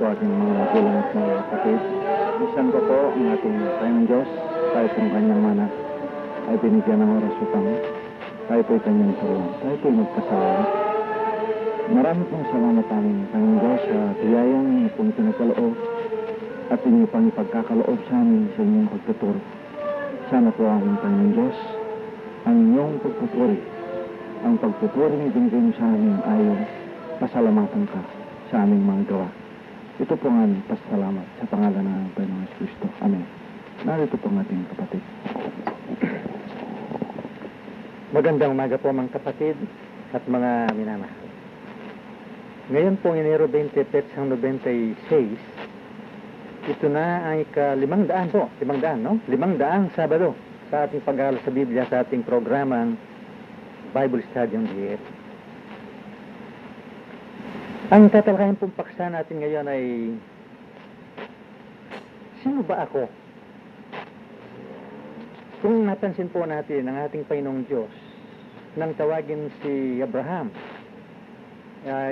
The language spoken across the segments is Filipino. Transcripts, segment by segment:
po aking mga magulang at mga kapatid. Isan ko po ang ating Panginoong Diyos, tayo pong kanyang mana, ay binigyan ng oras upang tayo po'y kanyang turuan. Tayo po'y magpasalamat. Marami pong salamat aming Panginoong Diyos sa biyayang inyo pong pinagkaloob at inyo pang ipagkakaloob sa amin sa inyong pagtuturo. Sana po aming Panginoong Diyos, ang inyong pagpupuri, ang pagpupuri na ibinigay mo sa amin ay pasalamatan ka sa aming mga gawa. Ito po ang aming pasalamat sa pangalan ng Panginoong Kristo. Amen. Narito po ang ating kapatid. Magandang umaga po mga kapatid at mga minamahal. Ngayon pong Enero 20, Petsang 96, ito na ang ika-500 po, 500, no? 500 Sabado sa ating pag-aaral sa Biblia sa ating programang Bible Study on the Air. Ang tatalakayan pong paksa natin ngayon ay sino ba ako? Kung napansin po natin ang ating Panginoong Diyos nang tawagin si Abraham,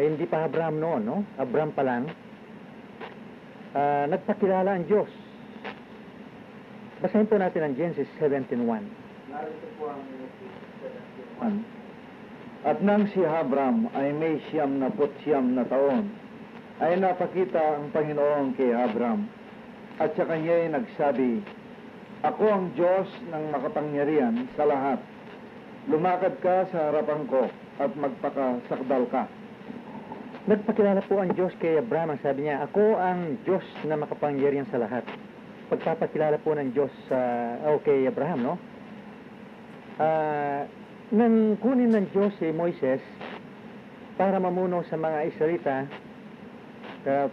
hindi pa Abraham noon, no? Abraham pa lang, nagpakilala ang Diyos. Basahin po natin ang Genesis 17:1. Narito po ang 17:1. At nang si Abram ay may 99 na taon, ay napakita ang Panginoon kay Abram. At sa kanya ay nagsabi, "Ako ang Diyos ng makapangyarihan sa lahat. Lumakad ka sa harapan ko at magpakasakdal ka." Nagpakilala po ang Diyos kay Abraham. Ang sabi niya, "Ako ang Diyos na makapangyarihan sa lahat." Pagpapakilala po ng Diyos kay Abraham, no? Nang kunin ng Diyos si Moises para mamuno sa mga Israelita,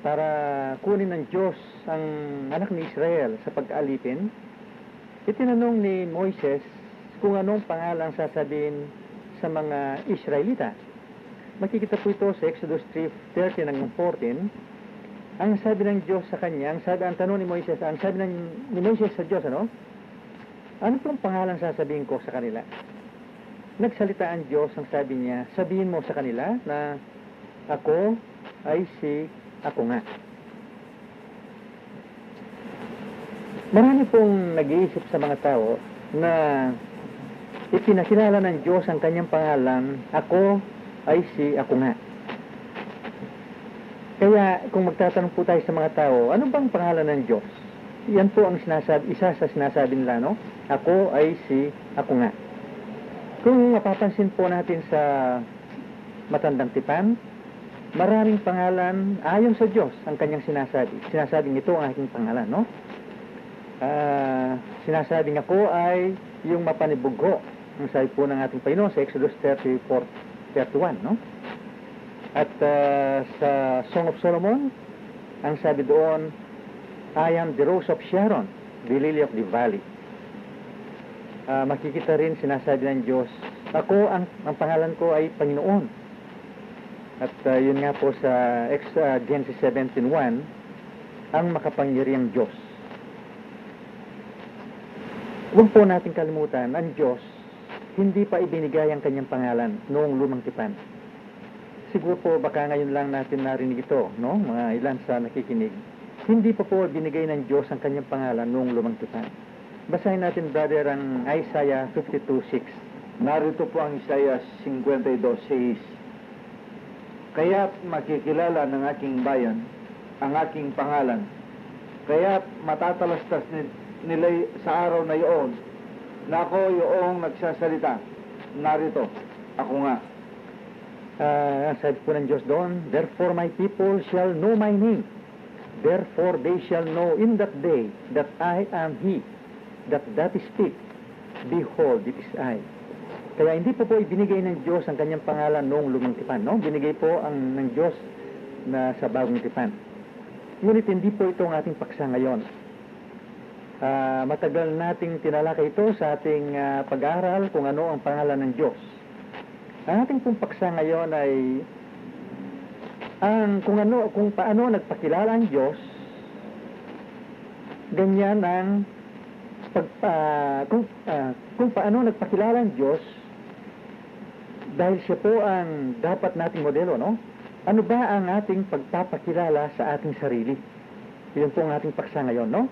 para kunin ng Diyos ang anak ni Israel sa pag-alipin, itinanong ni Moises kung anong pangalan sasabihin sa mga Israelita. Makikita po ito sa Exodus 3:13 hanggang 14. Ang sabi ng Diyos sa kanya, ang tanong ni Moises, ang sabi ni Moises sa Diyos, ano pong pangalan sasabihin ko sa kanila? Nagsalita ang Diyos, ang sabi niya, sabihin mo sa kanila na ako ay si ako nga. Marami pong nag-iisip sa mga tao na ipinakilala ng Diyos ang kanyang pangalan, ako ay si ako nga. Kaya kung magtatanong po tayo sa mga tao, ano bang pangalan ng Diyos? Yan po ang isa sa sinasabi nila, no? Ako ay si ako nga. Kung mapapansin po natin sa Matandang Tipan, maraming pangalan ayon sa Diyos ang kanyang sinasabi. Sinasabing ito ang aking pangalan, no? Sinasabing ako ay yung mapanibugho. Ang sabi po ng ating Panginoon sa Exodus 34:31, no? At sa Song of Solomon, ang sabi doon, I am the rose of Sharon, the lily of the valley. Makikita rin sinasabi ng Diyos, ako ang pangalan ko ay Panginoon. At yun nga po sa Genesis 17:1, ang makapangyarihang Diyos. Huwag po natin kalimutan, ang Diyos hindi pa ibinigay ang kanyang pangalan noong lumang tipan. Siguro po baka ngayon lang natin narinig ito, no? Mga ilan sa nakikinig. Hindi pa po binigay ng Diyos ang kanyang pangalan noong lumang tipan. Basahin natin, brother, ang Isaiah 52:6. Narito po ang Isaiah 52:6. Kaya't makikilala ng aking bayan ang aking pangalan. Kaya't matatalastas nila sa araw na iyon na ako yung nagsasalita. Narito, ako nga. Sabi po ng Diyos doon, therefore my people shall know my name. Therefore they shall know in that day that I am He that speak. Behold, it is I. Kaya hindi po ibinigay ng Diyos ang kanyang pangalan noong lumang tipan, no? Binigay po ng Diyos na sa bagong tipan. Ngunit hindi po ito ang ating paksa ngayon. Matagal nating tinalakay ito sa ating pag-aaral kung ano ang pangalan ng Diyos. Ang ating pong paksa ngayon ay kung paano nagpakilala ang Diyos, ganyan ang kung paano nagpakilala ang Diyos dahil siya po ang dapat nating modelo, no? Ano ba ang ating pagpapakilala sa ating sarili? Yun po ang ating paksa ngayon, no?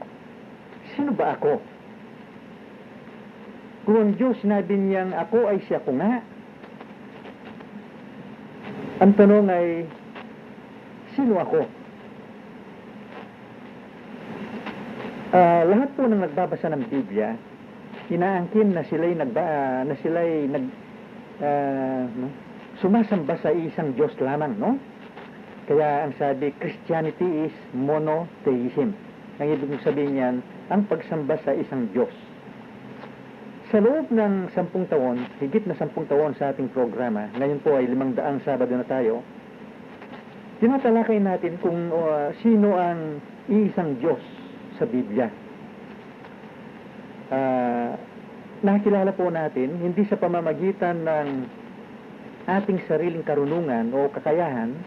Sino ba ako? Kung ang Diyos sinabi niyang ako ay siya ko nga, ang tanong ay, sino ako? Lahat po ng nagbabasa ng Biblia, inaangkin na sila'y sumasamba sa isang Diyos lamang, no? Kaya ang sabi, Christianity is monotheism. Ang ibig sabihin niyan, ang pagsamba sa isang Diyos. Sa loob ng 10 taon, higit na 10 taon sa ating programa, ngayon po ay 500 Sabado na tayo, tinatalakay natin kung sino ang isang Diyos sa Biblia. Nakilala po natin, hindi sa pamamagitan ng ating sariling karunungan o kakayahan,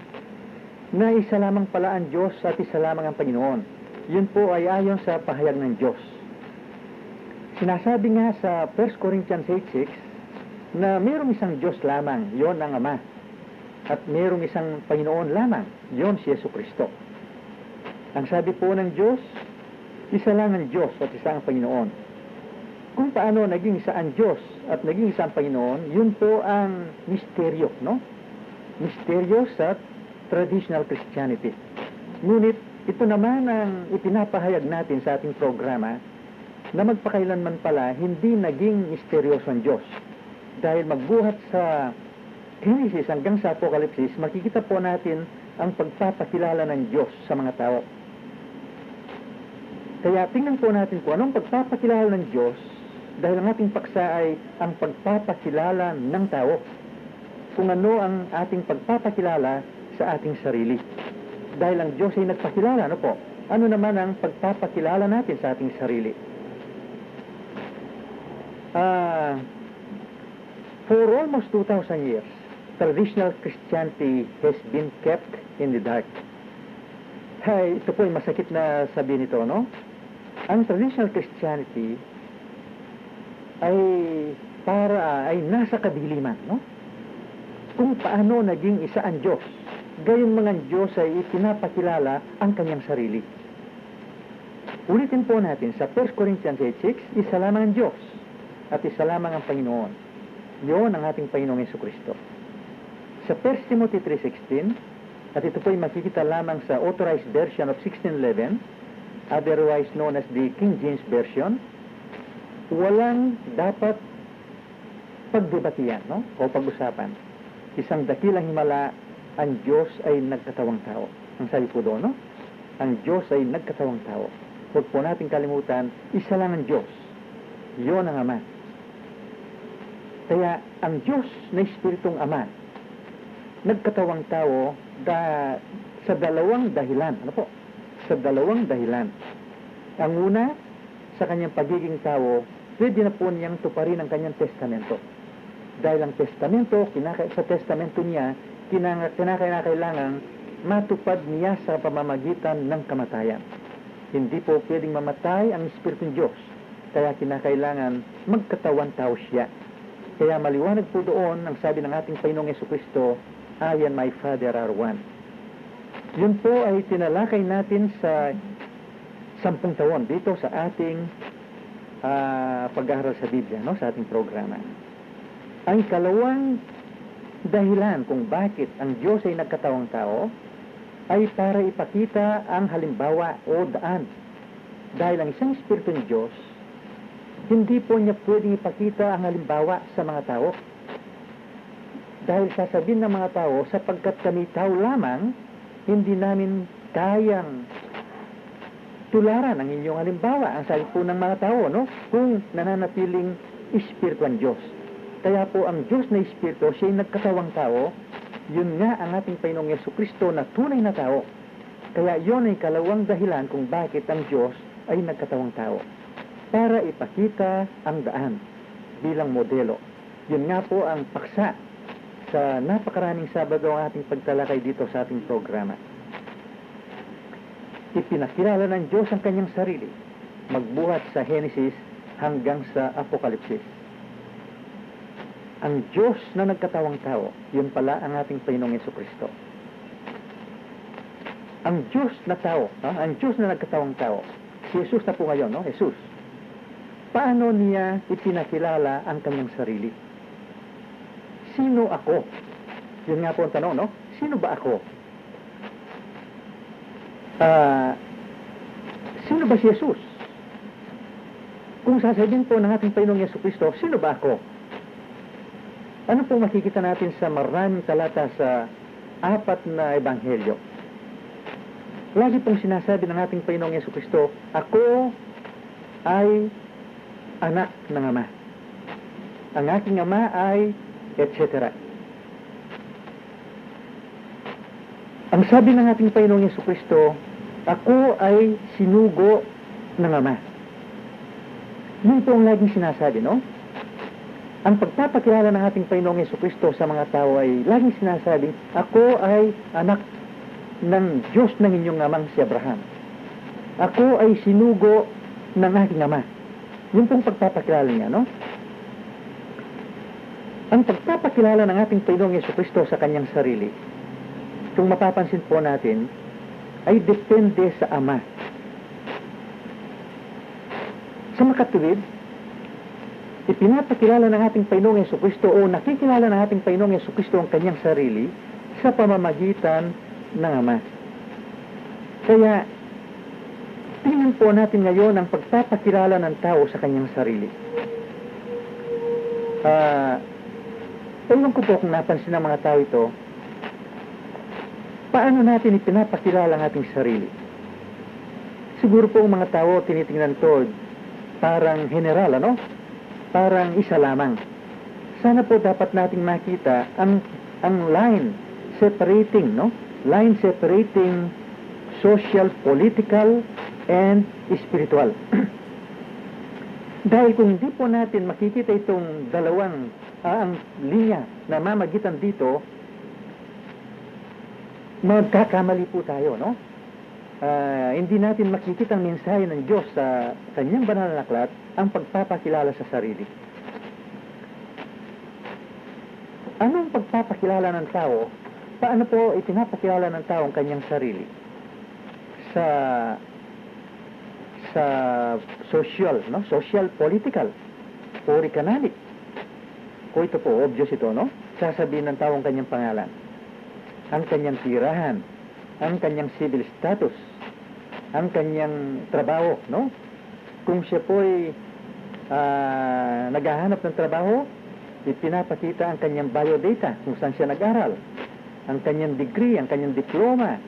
na isa lamang pala ang Diyos at isa lamang ang Panginoon. Yun po ay ayon sa pahayag ng Diyos. Sinasabi nga sa 1 Corinthians 8:6 na mayroong isang Diyos lamang, yon ang Ama. At mayroong isang Panginoon lamang, yon si Jesucristo. Ang sabi po ng Diyos, isa lang ang Diyos at isa ang Panginoon. Kung paano naging isa ang Diyos at naging isa ang Panginoon, yun po ang misteryo, no? Misteryo sa traditional Christianity. Ngunit ito naman ang ipinapahayag natin sa ating programa na magpakailanman pala hindi naging misteryoso ang Diyos. Dahil magbuhat sa Genesis hanggang sa Apokalipsis, makikita po natin ang pagpapakilala ng Diyos sa mga tao. Kaya tingnan po natin kung anong pagpapakilala ng Diyos, dahil ang ating paksa ay ang pagpapakilala ng tao. Kung ano ang ating pagpapakilala sa ating sarili. Dahil ang Diyos ay nagpakilala, ano po? Ano naman ang pagpapakilala natin sa ating sarili? For almost 2,000 years, traditional Christianity has been kept in the dark. Hey, ito po ay masakit na sabihin ito, no? Ang traditional Christianity ay nasa kadiliman, no? Kung paano naging isa ang Diyos. Gayon mga Diyos ay ipinapakilala ang kanyang sarili. Ulitin po natin sa 1 Corinthians 8:6, isa lamang ang Diyos at isa lamang ang Panginoon. Yun ang ating Panginoong Jesucristo. Sa 1 Timothy 3:16, at ito po ay makikita lamang sa Authorized Version of 1611, otherwise known as the King James Version, walang dapat pagdebatiyan, no? O pag-usapan. Isang dakilang himala, ang Diyos ay nagkatawang tao. Ang sabi po doon, no? Ang Diyos ay nagkatawang tao. Huwag po natin kalimutan, isa lang ang Diyos. Iyon ang Ama. Kaya ang Diyos na Espiritong Ama, nagkatawang tao sa dalawang dahilan. Ano po? Sa dalawang dahilan. Ang una, sa kanyang pagiging tao, pwede na po niyang tuparin ang kanyang testamento. Dahil ang testamento, sa testamento niya, kinakailangan matupad niya sa pamamagitan ng kamatayan. Hindi po pwedeng mamatay ang Espiritong Diyos. Kaya kinakailangan magkatawan tao siya. Kaya maliwanag po doon ang sabi ng ating Panginoong Jesucristo, I and my Father are one. Yun po ay tinalakay natin sa 10 taon dito sa ating pag-aaral sa Biblia, no? Sa ating programa. Ang kalawang dahilan kung bakit ang Diyos ay nagkatawang tao ay para ipakita ang halimbawa o daan. Dahil ang isang Espiritu ng Diyos, hindi po niya pwedeng ipakita ang halimbawa sa mga tao. Dahil sasabihin ng mga tao, sapagkat kami tao lamang, hindi namin kayang tularan ang inyong halimbawa. Ang sabi po ng mga tao, no? Kung nananatiling Espiritu ang Diyos. Kaya po ang Diyos na Espiritu, siya'y nagkatawang tao, yun nga ang ating Panginoong Jesucristo na tunay na tao. Kaya yun ay kalawang dahilan kung bakit ang Diyos ay nagkatawang tao. Para ipakita ang daan bilang modelo. Yun nga po ang paksa sa napakaraming Sabado ang ating pagtalakay dito sa ating programa. Ipinakilala ng Diyos ang kanyang sarili, magbuhat sa Genesis hanggang sa Apokalipsis. Ang Diyos na nagkatawang tao, yun pala ang ating Panginoong Jesucristo. ang Diyos na tao, no? Ang Diyos na nagkatawang tao, si Jesus na po ngayon, no? Jesus. Paano niya ipinakilala ang kanyang sarili? Sino ako? Yun nga po ang tanong, no? Sino ba ako? Sino ba si Jesus? Kung sasabihin po ng ating Panginoong Jesucristo, sino ba ako? Ano po makikita natin sa maraming talata sa 4 na ebanghelyo? Lagi pong sinasabi ng ating Panginoong Jesucristo, ako ay anak ng Ama. Ang aking Ama ay etc. Ang sabi ng ating Panginoong Jesucristo, ako ay sinugo ng Ama. Yun po ang laging sinasabi, no? Ang pagpapakilala ng ating Panginoong Jesucristo sa mga tao ay laging sinasabi, ako ay anak ng Diyos ng inyong amang si Abraham. Ako ay sinugo ng aking Ama. Yun pong pagpapakilala niya, no? Ang pagpapakilala ng ating Panginoong Jesucristo sa kanyang sarili, kung mapapansin po natin, ay depende sa Ama. Sa makatuwid, ipinapakilala ng ating Panginoong Jesucristo o nakikilala ng ating Panginoong Jesucristo ang kanyang sarili sa pamamagitan ng Ama. Kaya, tingnan po natin ngayon ang pagpapakilala ng tao sa kanyang sarili. Ewan ko po kung napansin ng mga tao ito, paano natin ipinapakilala ang ating sarili? Siguro po ang mga tao tinitingnan to parang general, ano? Parang isa lamang. Sana po dapat nating makita ang line separating, no? Line separating social, political, and spiritual. Dahil kung hindi po natin makikita itong dalawang ang linya na mamagitan dito, magkakamali po tayo, no? Hindi natin makikita ang mensahe ng Diyos sa kanyang banal na aklat, ang pagpapakilala sa sarili. Anong pagpapakilala ng tao? Paano po ipinapakilala ng tao ang kanyang sarili? Sa social, no? Social, political, or economic. Kung ito po, obvious ito, no? Sasabihin ng tao ang kanyang pangalan, ang kanyang tirahan, ang kanyang civil status, ang kanyang trabaho, no? Kung siya po ay naghahanap ng trabaho, ipinapakita ang kanyang biodata, kung saan siya nag-aral, ang kanyang degree, ang kanyang diploma.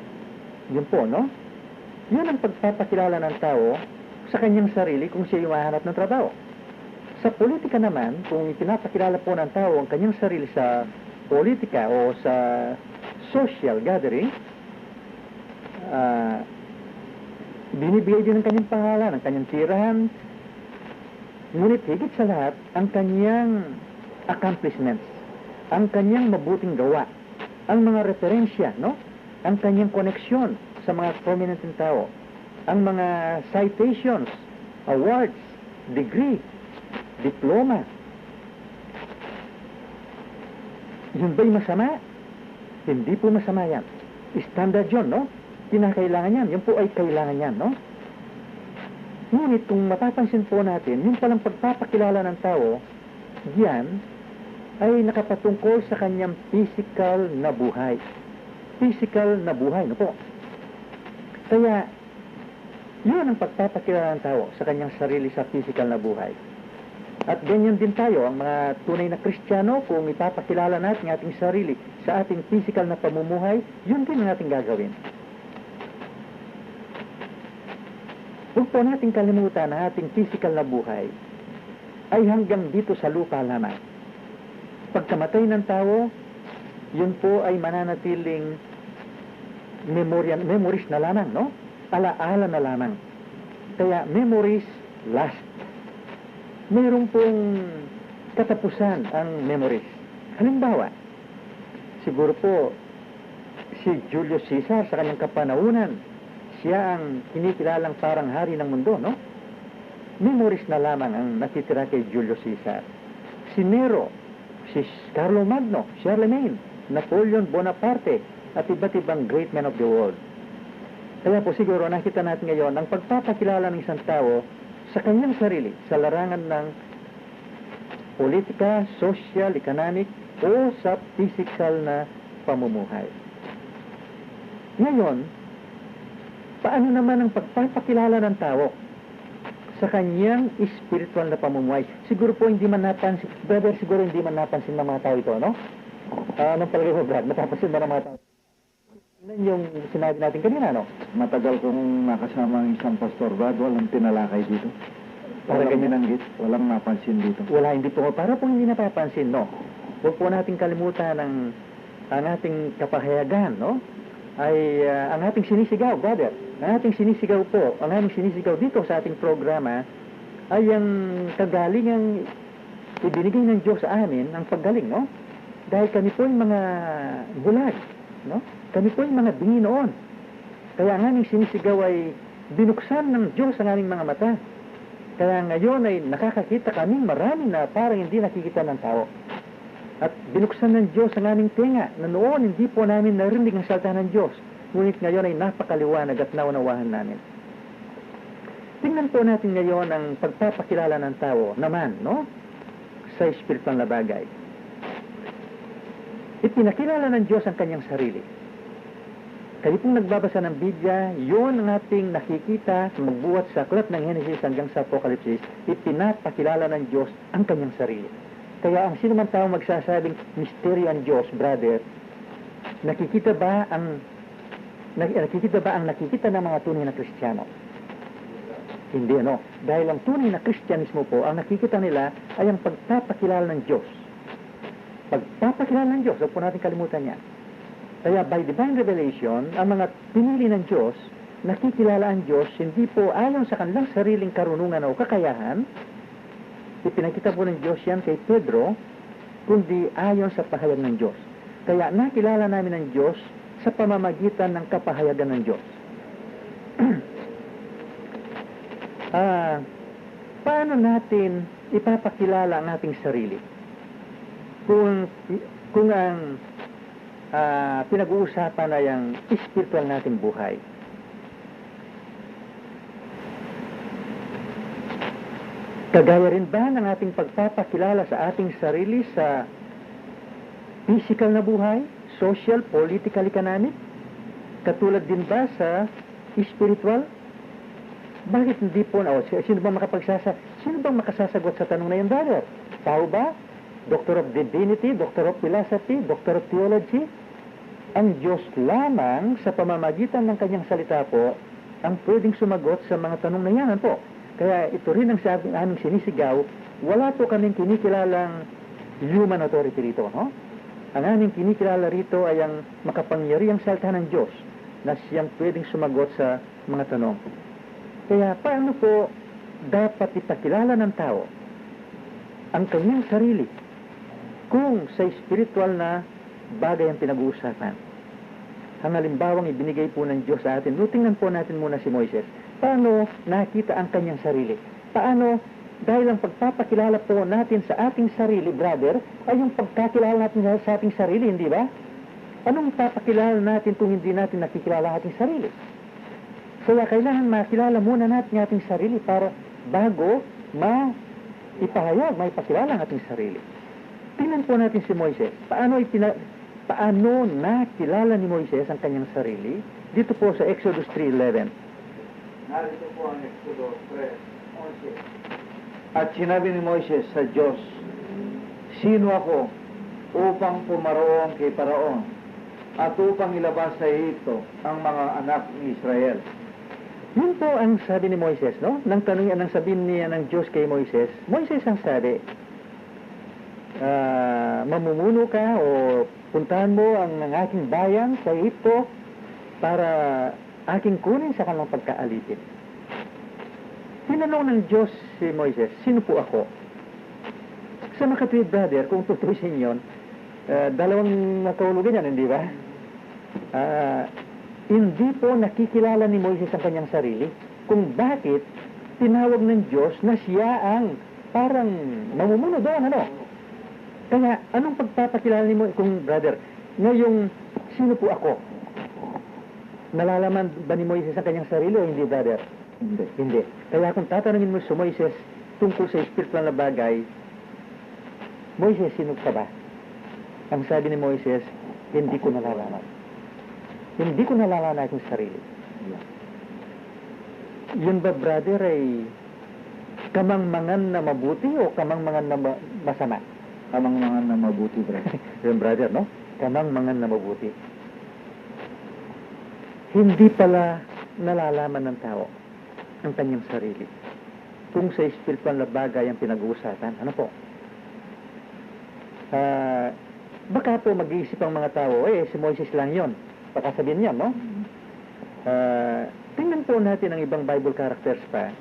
Yun po, no? Yun ang pagpapakilala ng tao sa kanyang sarili kung siya yung mahanap ng trabaho. Sa politika naman, kung ipinapakilala po ng tao ang kanyang sarili sa politika o sa social gathering, binibigay din ang kanyang pangalan, ang kanyang tirahan, ngunit higit sa lahat, ang kanyang accomplishments, ang kanyang mabuting gawa, ang mga referensya, no? Ang kanyang koneksyon sa mga prominent tao, ang mga citations, awards, degree, diploma. Yun ba'y masama? Hindi po masama yan. Standard yun, no? Kinakailangan yan. Yun po ay kailangan yan, no? Ngunit kung mapapansin po natin, yung palang pagpapakilala ng tao, yan ay nakapatungkol sa kanyang physical na buhay. Physical na buhay, no po? Kaya, yun ang pagpapakilala ng tao sa kanyang sarili sa physical na buhay. At ganyan din tayo, ang mga tunay na Kristiyano, kung ipapakilala natin ang ating sarili sa ating physical na pamumuhay, yun din ang ating gagawin. Huwag po natin kalimutan na ating physical na buhay ay hanggang dito sa lupa lamang. Pagkamatay ng tao, yun po ay mananatiling memories na lamang, no? Alaala na lamang. Kaya memories last. Mayroon pong katapusan ang memories. Halimbawa, siguro po si Julius Caesar sa kanyang kapanahunan, siya ang kinikilalang parang hari ng mundo, no? Memories na lamang ang natitira kay Julius Caesar. Si Nero, si Carlo Magno, Charlemagne, Napoleon Bonaparte, at iba't ibang great men of the world. Kaya po siguro nakita natin ngayon ang pagpapakilala ng isang tao sa kanyang sarili, sa larangan ng politika, social, economic, o sa physical na pamumuhay. Ngayon, paano naman ang pagpapakilala ng tao sa kanyang spiritual na pamumuhay? Siguro po hindi man napansin, brother, siguro hindi man napansin ng mga tao ito, no? Anong palagay mo, Brad? Napapansin ba ng mga tao? Yan yung sinabi natin kanina, no? Matagal kong nakasama ang isang pastor, Brad, walang tinalakay dito. Para Walang ganyan. binanggit, walang napansin dito. Wala, hindi po. Para po hindi napapansin, no? Huwag po natin kalimutan ang ating kapahayagan, no? Ay ang ating sinisigaw, brother. Ang ating sinisigaw po, ang aming sinisigaw dito sa ating programa ay ang kagalingang ibinigay ng Diyos sa amin, ang paggaling, no? Dahil kami po yung mga bulag, no? Kami po yung mga bingi noon. Kaya ang aming sinisigaw ay binuksan ng Diyos ang aming mga mata. Kaya ngayon ay nakakakita kaming marami na parang hindi nakikita ng tao. At binuksan ng Diyos ang aming tenga na noon hindi po namin narinig ang salita ng Diyos. Ngunit ngayon ay napakaliwanag at naunawahan namin. Tingnan po natin ngayon ang pagpapakilala ng tao naman, no? Sa espiritual na bagay. Ipinakilala ng Diyos ang kanyang sarili. Kayo pong nagbabasa ng Biblia, yun ang ating nakikita magbuhat sa aklat ng Genesis hanggang sa Apocalypse, ipinapakilala ng Diyos ang kanyang sarili. Kaya ang sino man tao magsasabing misteryo ang Diyos, brother, nakikita ba ang nakikita ng mga tunay na Kristiyano? Hindi, ano? Dahil ang tunay na Kristyanismo po, ang nakikita nila ay ang pagpapakilala ng Diyos. Pagpapakilala ng Diyos, huwag po natin kalimutan yan. Kaya by divine revelation, ang mga pinili ng Diyos, nakikilala ang Diyos, hindi po ayon sa kanilang sariling karunungan o kakayahan, ipinakita po ng Diyos yan kay Pedro, kundi ayon sa pahayag ng Diyos. Kaya nakilala namin ang Diyos sa pamamagitan ng kapahayagan ng Diyos. Paano natin ipapakilala ang ating sarili? Kung ang pinag-uusapan ay ang spiritual nating buhay. Kagaya rin ba ng ating pagpapakilala sa ating sarili sa physical na buhay, social, political, economic? Katulad din ba sa spiritual? Bakit hindi po sino bang makasasagot sa tanong na yun, brother? Tao ba? Doctor of Divinity, Doctor of Philosophy, Doctor of Theology? Ang Diyos lamang sa pamamagitan ng kanyang salita po ang pwedeng sumagot sa mga tanong na yan po. Kaya ito rin ang aming sinisigaw, wala po kaming kinikilalang human authority rito, no? Ang aming kinikilala rito ay ang makapangyarihang salita ng Diyos na siyang pwedeng sumagot sa mga tanong. Kaya paano po dapat ipakilala ng tao ang kanyang sarili kung sa spiritual na bagay ang pinag-uusapan? Ang halimbawang ibinigay po ng Diyos sa atin. Tingnan po natin muna si Moises. Paano nakita ang kanyang sarili? Paano, dahil ang pagpapakilala po natin sa ating sarili, brother, ay yung pagkakilala natin sa ating sarili, hindi ba? Anong papakilala natin kung hindi natin nakikilala ang ating sarili? Kaya kailangan makilala muna natin ang ating sarili para bago maipakilala ang ating sarili. Tingnan po natin si Moises. Paano nakilala ni Moises ang kanyang sarili? Dito po sa Exodus 3:11. Narito po ang Exodus 3:11. At sinabi ni Moises sa Diyos, sino ako upang pumaroon kay Paraon at upang ilabas sa Ehipto ang mga anak ni Israel? Yun po ang sabi ni Moises, no? Nang tanong nang sabihin niya ng Diyos kay Moises, Moises ang sabi, mamumuno ka o puntahan mo ang aking bayan sa Ehipto para aking kunin sa kanilang pagkaalipin. Tinanong ng Diyos si Moises, sino po ako? Sa makatwid, brother, kung tutusin yun, dalawang nakahulugan yan, hindi ba? Hindi po nakikilala ni Moises ang kanyang sarili kung bakit tinawag ng Diyos na siya ang parang mamumuno doon, ano? Kaya, anong pagpapakilala ni Moises, kung brother, ngayong, sino po ako? Nalalaman ba ni Moises ang kanyang sarili o hindi, brother? Hindi. Hindi. Kaya kung tatanungin mo si Moises tungkol sa spiritual na bagay, Moises, sino ka ba? Ang sabi ni Moises, hindi ko nalalaman. Hindi ko nalalaman ang aking sarili. Yun ba, brother, ay kamangmangan na mabuti o kamangmangan na masama? Kamangmangan na mabuti, brother. Yun, brother, no? Kamangmangan na mabuti. Hindi pala nalalaman ng tao ang kanyang sarili. Kung sa spiritual na bagay ang pinag-uusapan, ano po? Baka po mag-iisip ang mga tao, si Moises lang yon. Baka sabihin niya, no? Tingnan po natin ang ibang Bible characters pa.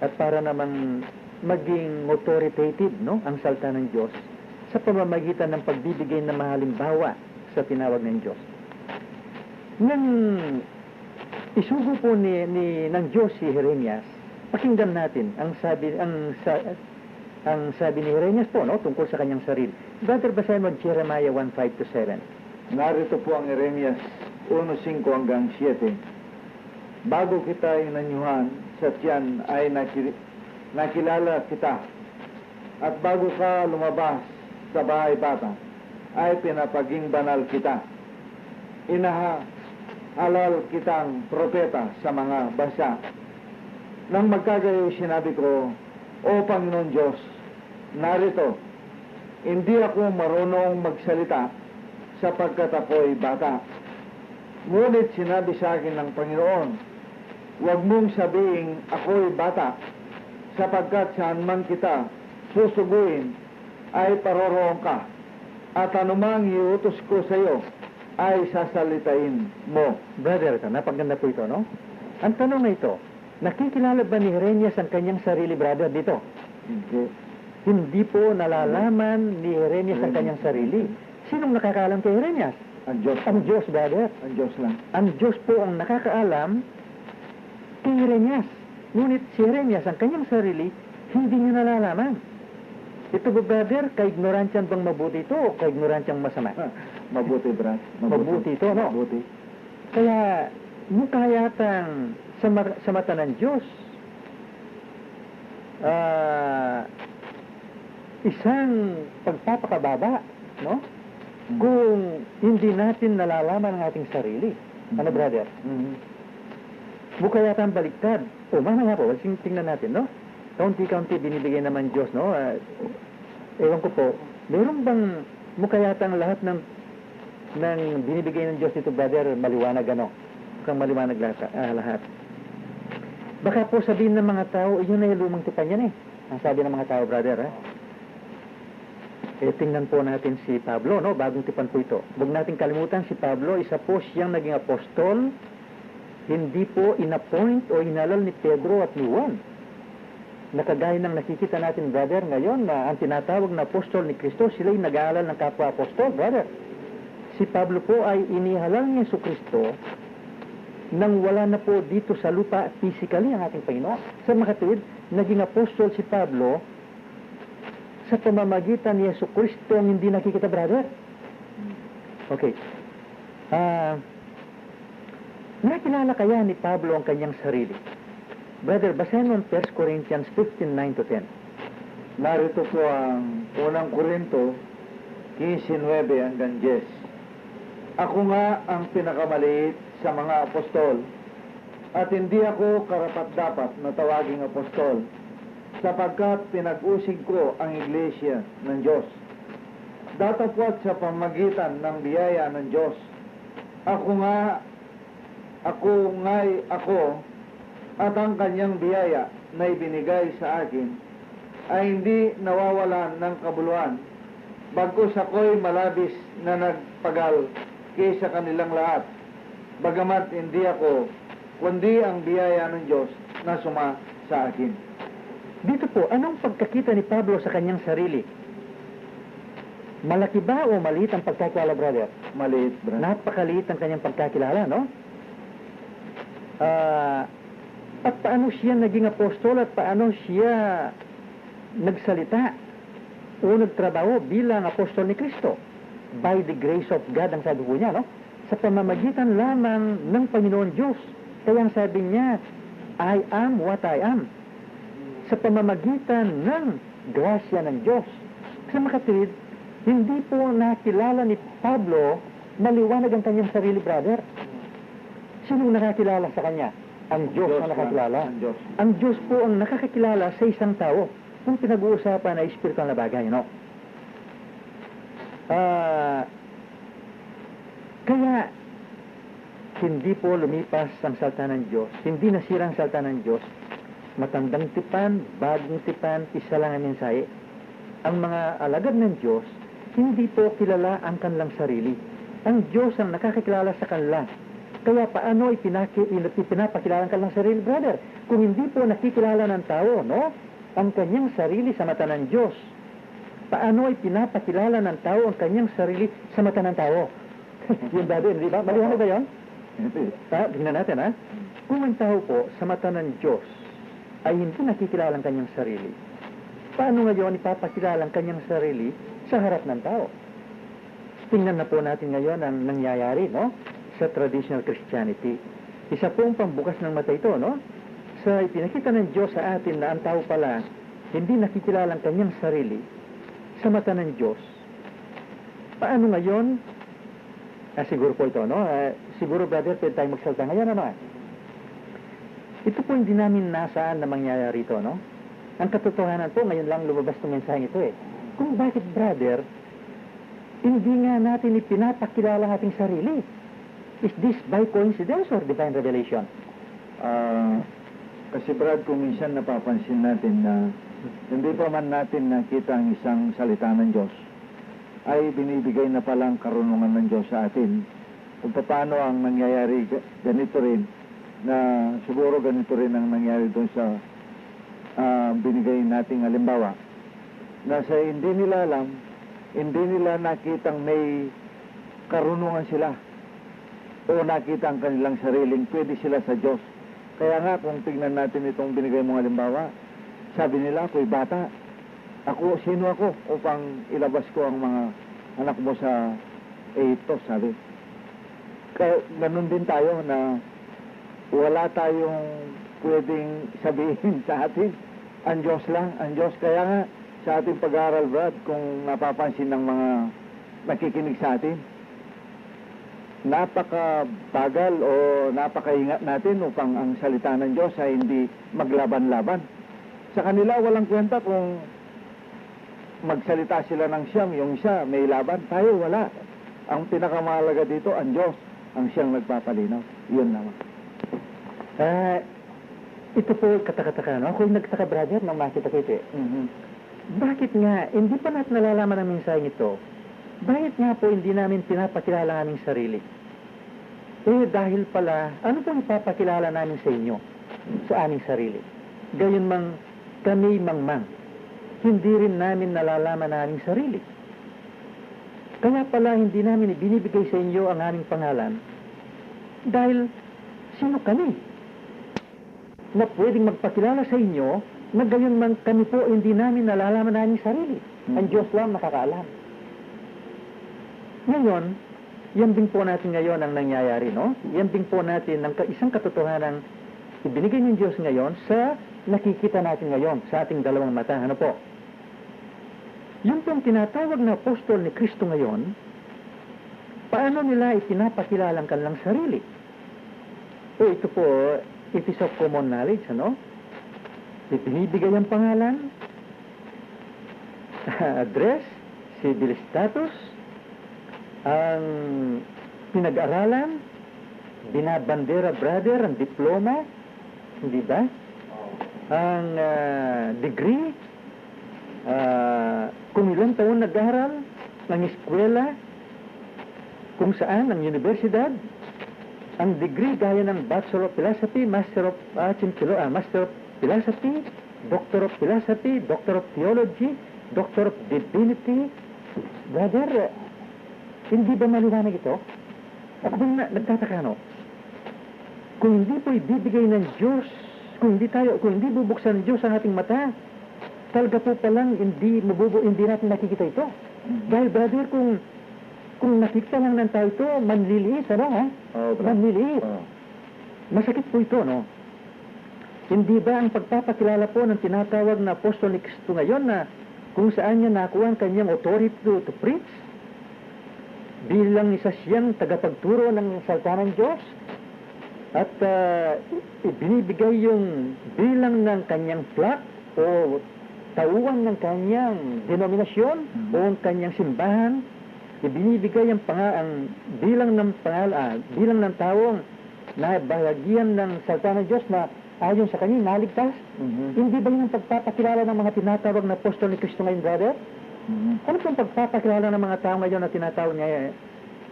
At para naman maging authoritative, no? Ang salta ng Diyos sa pamamagitan ng pagbibigay ng mahalimbawa sa tinawag ng Diyos. Nang isugo po ng Diyos si Jeremias, pakinggan natin ang sabi ni Jeremias po, no, tungkol sa kanyang sarili. Brother, basahin mo Jeremiah 1:5-7. Narito po ang Jeremias 1:5 hanggang 7. Bago kita inanyuhan sa tiyan ay nakilala kita. At bago ka lumabas sa bahay bata, ay pinapaging banal kita. Halal kitang propeta sa mga bansa. Nang magkagayo sinabi ko, O Panginoon Diyos, narito, hindi ako marunong magsalita sapagkat ako'y bata. Ngunit sinabi sa akin ng Panginoon, huwag mong sabihin ako'y bata, sapagkat saan man kita susuguin ay paroroon ka, at anumang iutos ko sa iyo ay sasalitain mo. Brother, napaganda po ito, no? Ang tanong na ito, nakikilala ba ni Jeremias ang kanyang sarili, brother, dito? Hindi. Hindi po nalalaman ni Jeremias ang kanyang sarili. Sinong nakakaalam kay Jeremias? Ang Diyos. Ang Diyos, brother. Ang Diyos lang. Ang Diyos po ang nakakaalam kay Jeremias. Ngunit si Jeremias, ang kanyang sarili, hindi niya nalalaman. Ito ba, brother, kaignoransyang bang mabuti ito o kaignoransyang masama? Mabuti, brad. Mabuti ito, no? Mabuti. Kaya, mukha yatang sa mata ng Diyos, isang pagpapakababa, no? Kung hindi natin nalalaman ang ating sarili. Ano, brother? Mukha yata ang baliktad. O, mamaya po, tingnan natin, no? Kaunti-kaunti binibigay naman Diyos, no? Ewan ko po, meron bang mukha yata ang lahat ng binibigay ng Diyos dito, brother, maliwanag, ano? Mukhang maliwanag lahat. Baka po sabihin ng mga tao, yun ay lumang tipan yan, ang sabi ng mga tao, brother, ha? Tingnan po natin si Pablo, no? Bagong tipan po ito. Huwag natin kalimutan, si Pablo, isa po siyang naging apostol, hindi po inappoint o inalal ni Pedro at ni Juan. Nakagaya ng nakikita natin, brother, ngayon na ang tinatawag na apostol ni Kristo, sila'y nag-aalal ng kapwa-apostol, brother. Si Pablo po ay inihalal ni Jesucristo nang wala na po dito sa lupa physically ang ating Panginoon. Sa makatuwid, naging apostol si Pablo sa pamamagitan ni Jesucristo ang hindi nakikita, brother. Okay. Nakilala kaya ni Pablo ang kanyang sarili? Brother, basahin mo 1 Corinthians 15:9-10. Narito po ang unang Korinto 15:9 hanggang 10. Ako nga ang pinakamaliit sa mga apostol, at hindi ako karapat-dapat na tawaging apostol, sapagkat pinag-usig ko ang iglesia ng Diyos. Datapwat sa pamagitan ng biyaya ng Diyos. Ako, at ang kanyang biyaya na ibinigay sa akin ay hindi nawawalan ng kabuluhan, bagkus ako'y malabis na nagpagal kaysa kanilang lahat, bagamat hindi ako, kundi ang biyaya ng Diyos na suma sa akin. Dito po, anong pagkakita ni Pablo sa kanyang sarili? Malaki ba o maliit ang pagkakilala, brother? Maliit, brother. Napakaliit ang kanyang pagkakilala, no? At paano siya naging apostol at paano siya nagsalita o nagtrabaho bilang apostol ni Kristo? By the grace of God, ang sabi po niya, no? sa pamamagitan lamang ng Panginoon Diyos. Kaya ang sabi niya, I am what I am. Sa pamamagitan ng grasya ng Diyos. Sa makatid, hindi po nakilala ni Pablo maliwanag ang kanyang sarili, brother. Sino nakakilala sa kanya? Ang Diyos ang nakakilala. Ang Diyos. Ang Diyos po ang nakakakilala sa isang tao kung pinag-uusapan na espiritual na bagay, no? Kaya hindi po lumipas ang salita ng Diyos, hindi nasira ang salita ng Diyos. Matandang tipan, bagong tipan, isa lang ang mensahe. Ang mga alagad ng Diyos, hindi po kilala ang kanilang sarili. Ang Diyos ang nakakakilala sa kanila. Kaya paano pinapakilala ang kanilang sarili, brother? Kung hindi po nakikilala ng tao, no? Ang kanyang sarili sa mata ng Diyos. Paano pinapakilala ng tao ang kanyang sarili sa mata ng tao? Yung brother, di ba? Maliwanag ba yun? Tingnan natin, ha? Kung ang tao po sa mata ng Diyos ay hindi nakikilala ang kanyang sarili, paano ngayon ipapakilala ang kanyang sarili sa harap ng tao? Tingnan na po natin ngayon ang nangyayari, no? Sa traditional Christianity. Isa pong pambukas ng mata ito, no? Sa ipinakita ng Diyos sa atin na ang tao pala hindi nakikilala ang kanyang sarili sa mata ng Diyos. Paano ngayon? Siguro po ito, no? Siguro, brother, pwede tayo magsalita ngayon, ano? Ito po hindi namin nasaan na mangyayari ito, no? Ang katotohanan po, ngayon lang lumabas ng mensaheng ito, eh. Kung bakit, brother, hindi nga natin ipinapakilala ang ating sarili. Is this by coincidence or divine revelation? Kasi Brad, kung minsan napapansin natin na hindi pa man natin nakita ang isang salita ng Diyos, ay binibigay na palang karunungan ng Diyos sa atin kung paano ang nangyayari. Ganito rin, na siguro ganito rin ang nangyari doon sa binigay nating halimbawa, na sa hindi nila alam, hindi nila nakitang may karunungan sila o nakita ang kanilang sariling pwede sila sa Diyos. Kaya nga kung tingnan natin itong binigay mong halimbawa, sabi nila, ako'y bata. Sino ako upang ilabas ko ang mga anak mo sa ito, sabi. Kaya ganun din tayo na wala tayong pwedeng sabihin sa atin. Ang Diyos lang, ang Diyos. Kaya nga sa ating pag-aaral, Brad, kung napapansin ng mga nakikinig sa atin, napakabagal o napakaingat natin upang ang salita ng Diyos ay hindi maglaban-laban. Sa kanila walang kwenta kung magsalita sila ng siyam, yung isa may laban, tayo wala. Ang pinakamahalaga dito, ang Diyos, ang siyang nagpapalinaw. Yun naman. Ito po katakataka, no? Ako yung nagtaka, brother, nang makita ko ito, Bakit nga, hindi pa natin nalalaman ang mensaheng ito? Bakit nga po hindi namin pinapakilala ang aming sarili? Dahil pala, ano pong ipapakilala namin sa inyo? Sa aming sarili. Gayon mang kami mangmang. Hindi rin namin nalalaman ang aming sarili. Kaya pala hindi namin ibinibigay sa inyo ang aming pangalan. Dahil, sino kami? Na pwedeng magpakilala sa inyo na gayon man kami po hindi namin nalalaman ang aming sarili. Ang Diyos lang nakakaalam. Ngayon, yan din po natin ngayon ang nangyayari, no? Yan din po natin ang isang katotohanan ibinigay ng Diyos ngayon sa nakikita natin ngayon sa ating dalawang mata. Ano po? Yung pong tinatawag na apostol ni Kristo ngayon, paano nila ipinapakilala ang kanilang sarili? Ito po, it is of common knowledge, ano? Ibinibigay ang pangalan, address, civil status, ang pinag-aralan, binabandera, brother, ang diploma, hindi ba? Ang degree, kung ilang taon nag-aral, ng eskwela, kung saan, ang universidad, ang degree gaya ng Bachelor of Philosophy, Master of Philosophy, Doctor of Philosophy, Doctor of Theology, Doctor of Divinity. Brother, hindi ba maliwanag ito? Ako bang nagtataka, no? Kung hindi po ibibigay ng Diyos, kung hindi bubuksan ng Diyos ang ating mata, talaga po palang hindi natin nakikita ito. Dahil brother, kung kung nakita lang ng tao ito, manliliit, ano ha? Oo, brad. Manliliit. Oo. Masakit po ito, no? Hindi ba ang pagpapakilala po ng tinatawag na apostol ni Kristo ngayon na kung saan niya nakuha ang kanyang authority to preach? Bilang isa siyang tagapagturo ng salita ng Diyos at ibinibigay yung bilang ng kanyang flock o tauhan ng kanyang denominasyon o ang kanyang simbahan, ibinibigay ang bilang ng bilang ng taong na bahagyan ng salita ng Diyos na ayon sa kanya naligtas. Hindi ba yun ang pagpapakilala ng mga tinatawag na apostol ni Kristo ngayon, brother? Ano pong pagpapakilala ng mga tao ngayon na tinatawag niya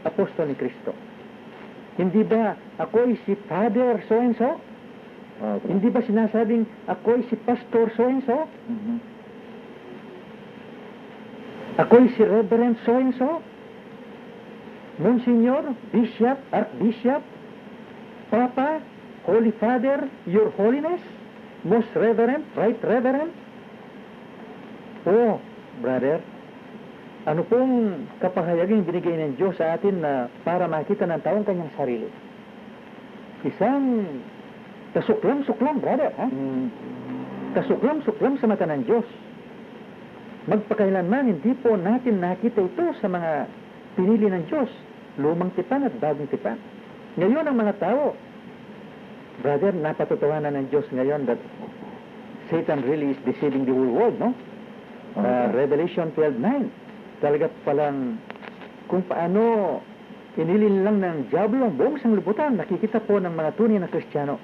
apostol ni Kristo? Hindi ba ako'y si Father so-and-so? Hindi ba sinasabing ako'y si Pastor so-and-so? Ako'y si Reverend so-and-so? Monsignor, Bishop, Archbishop, Papa, Holy Father, Your Holiness, Most Reverend, Right Reverend? Oh, brother, ano pong kapahayagang binigay ng Diyos sa atin na para makita ng taong kanyang sarili? Isang kasuklam-suklam, brother, ha? Kasuklam-suklam sa mata ng Diyos. Magpakailanman, hindi po natin nakita ito sa mga pinili ng Diyos, lumang tipan at bagong tipan. Ngayon ang mga tao, brother, napatutuhanan ng Diyos ngayon that Satan really is deceiving the whole world, no? Revelation 12:9. Talaga palang kung paano inilin lang ng diablo ang buong sanglibutan, nakikita po ng mga tunay na Kristiyano.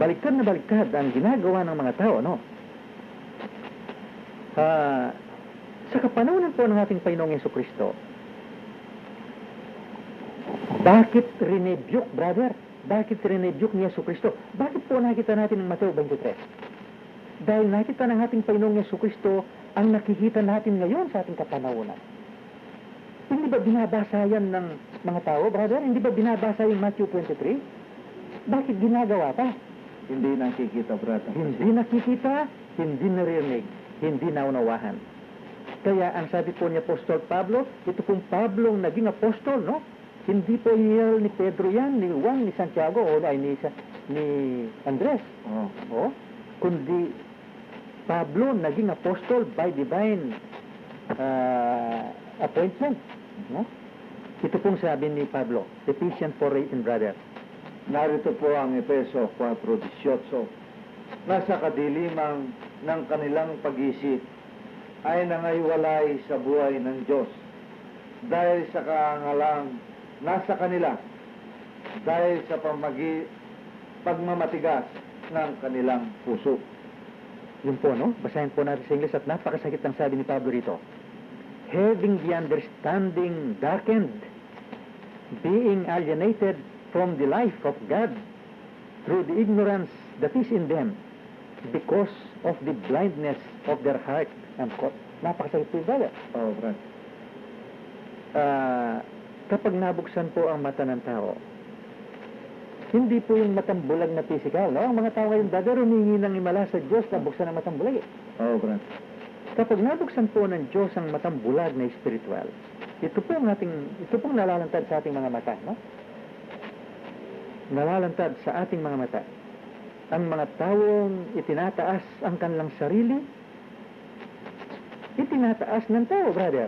Baliktad na baliktad ang ginagawa ng mga tao, no? Sa kapanahonan po ng ating Panginoong Jesucristo, bakit rinebuke, brother? Bakit rinebuke ni Jesucristo? Bakit po nakita natin ng Mateo 23? Dahil nakita ng ating Panginoong Jesucristo ang nakikita natin ngayon sa ating kapanahonan. Hindi ba binabasa yan ng mga tao, brother? Hindi ba binabasa yung Matthew 23? Bakit ginagawa pa? Hindi nakikita, brother. Hindi nakikita, hindi naririnig, hindi naunawahan. Kaya ang sabi po ni Apostol Pablo, ito pong Pablong naging apostol, no? Hindi po hiyal ni Pedro yan, ni Juan, ni Santiago, o ni Andres. Kundi Pablo naging apostol by divine appointment. No? Ito pong sabi ni Pablo, Ephesians 4:18, brother. Narito po ang Efeso 4:18. Nasa kadilimang ng kanilang pag-isip ay nangaiwalay sa buhay ng Diyos dahil sa kaangalang nasa kanila, dahil sa pagmamatigas ng kanilang puso. Yun po, no? Basahin po natin sa English at napakasakit ang sabi ni Pablo rito. Having the understanding darkened, being alienated from the life of God through the ignorance that is in them because of the blindness of their heart. Napakasakit po, brother. Brad. Kapag nabuksan po ang mata ng tao, hindi po yung matang bulag na physical, no? Ang mga tao ngayon, brother, humingi ng himala sa Diyos na buksan ang matang bulag, Brad. Kapag nabuksan po ng Diyos ang matang bulag na spiritual, ito pong nalalantad sa ating mga mata, no? Nalalantad sa ating mga mata. Ang mga taong itinataas ang kanilang sarili, itinataas ng tao, brother.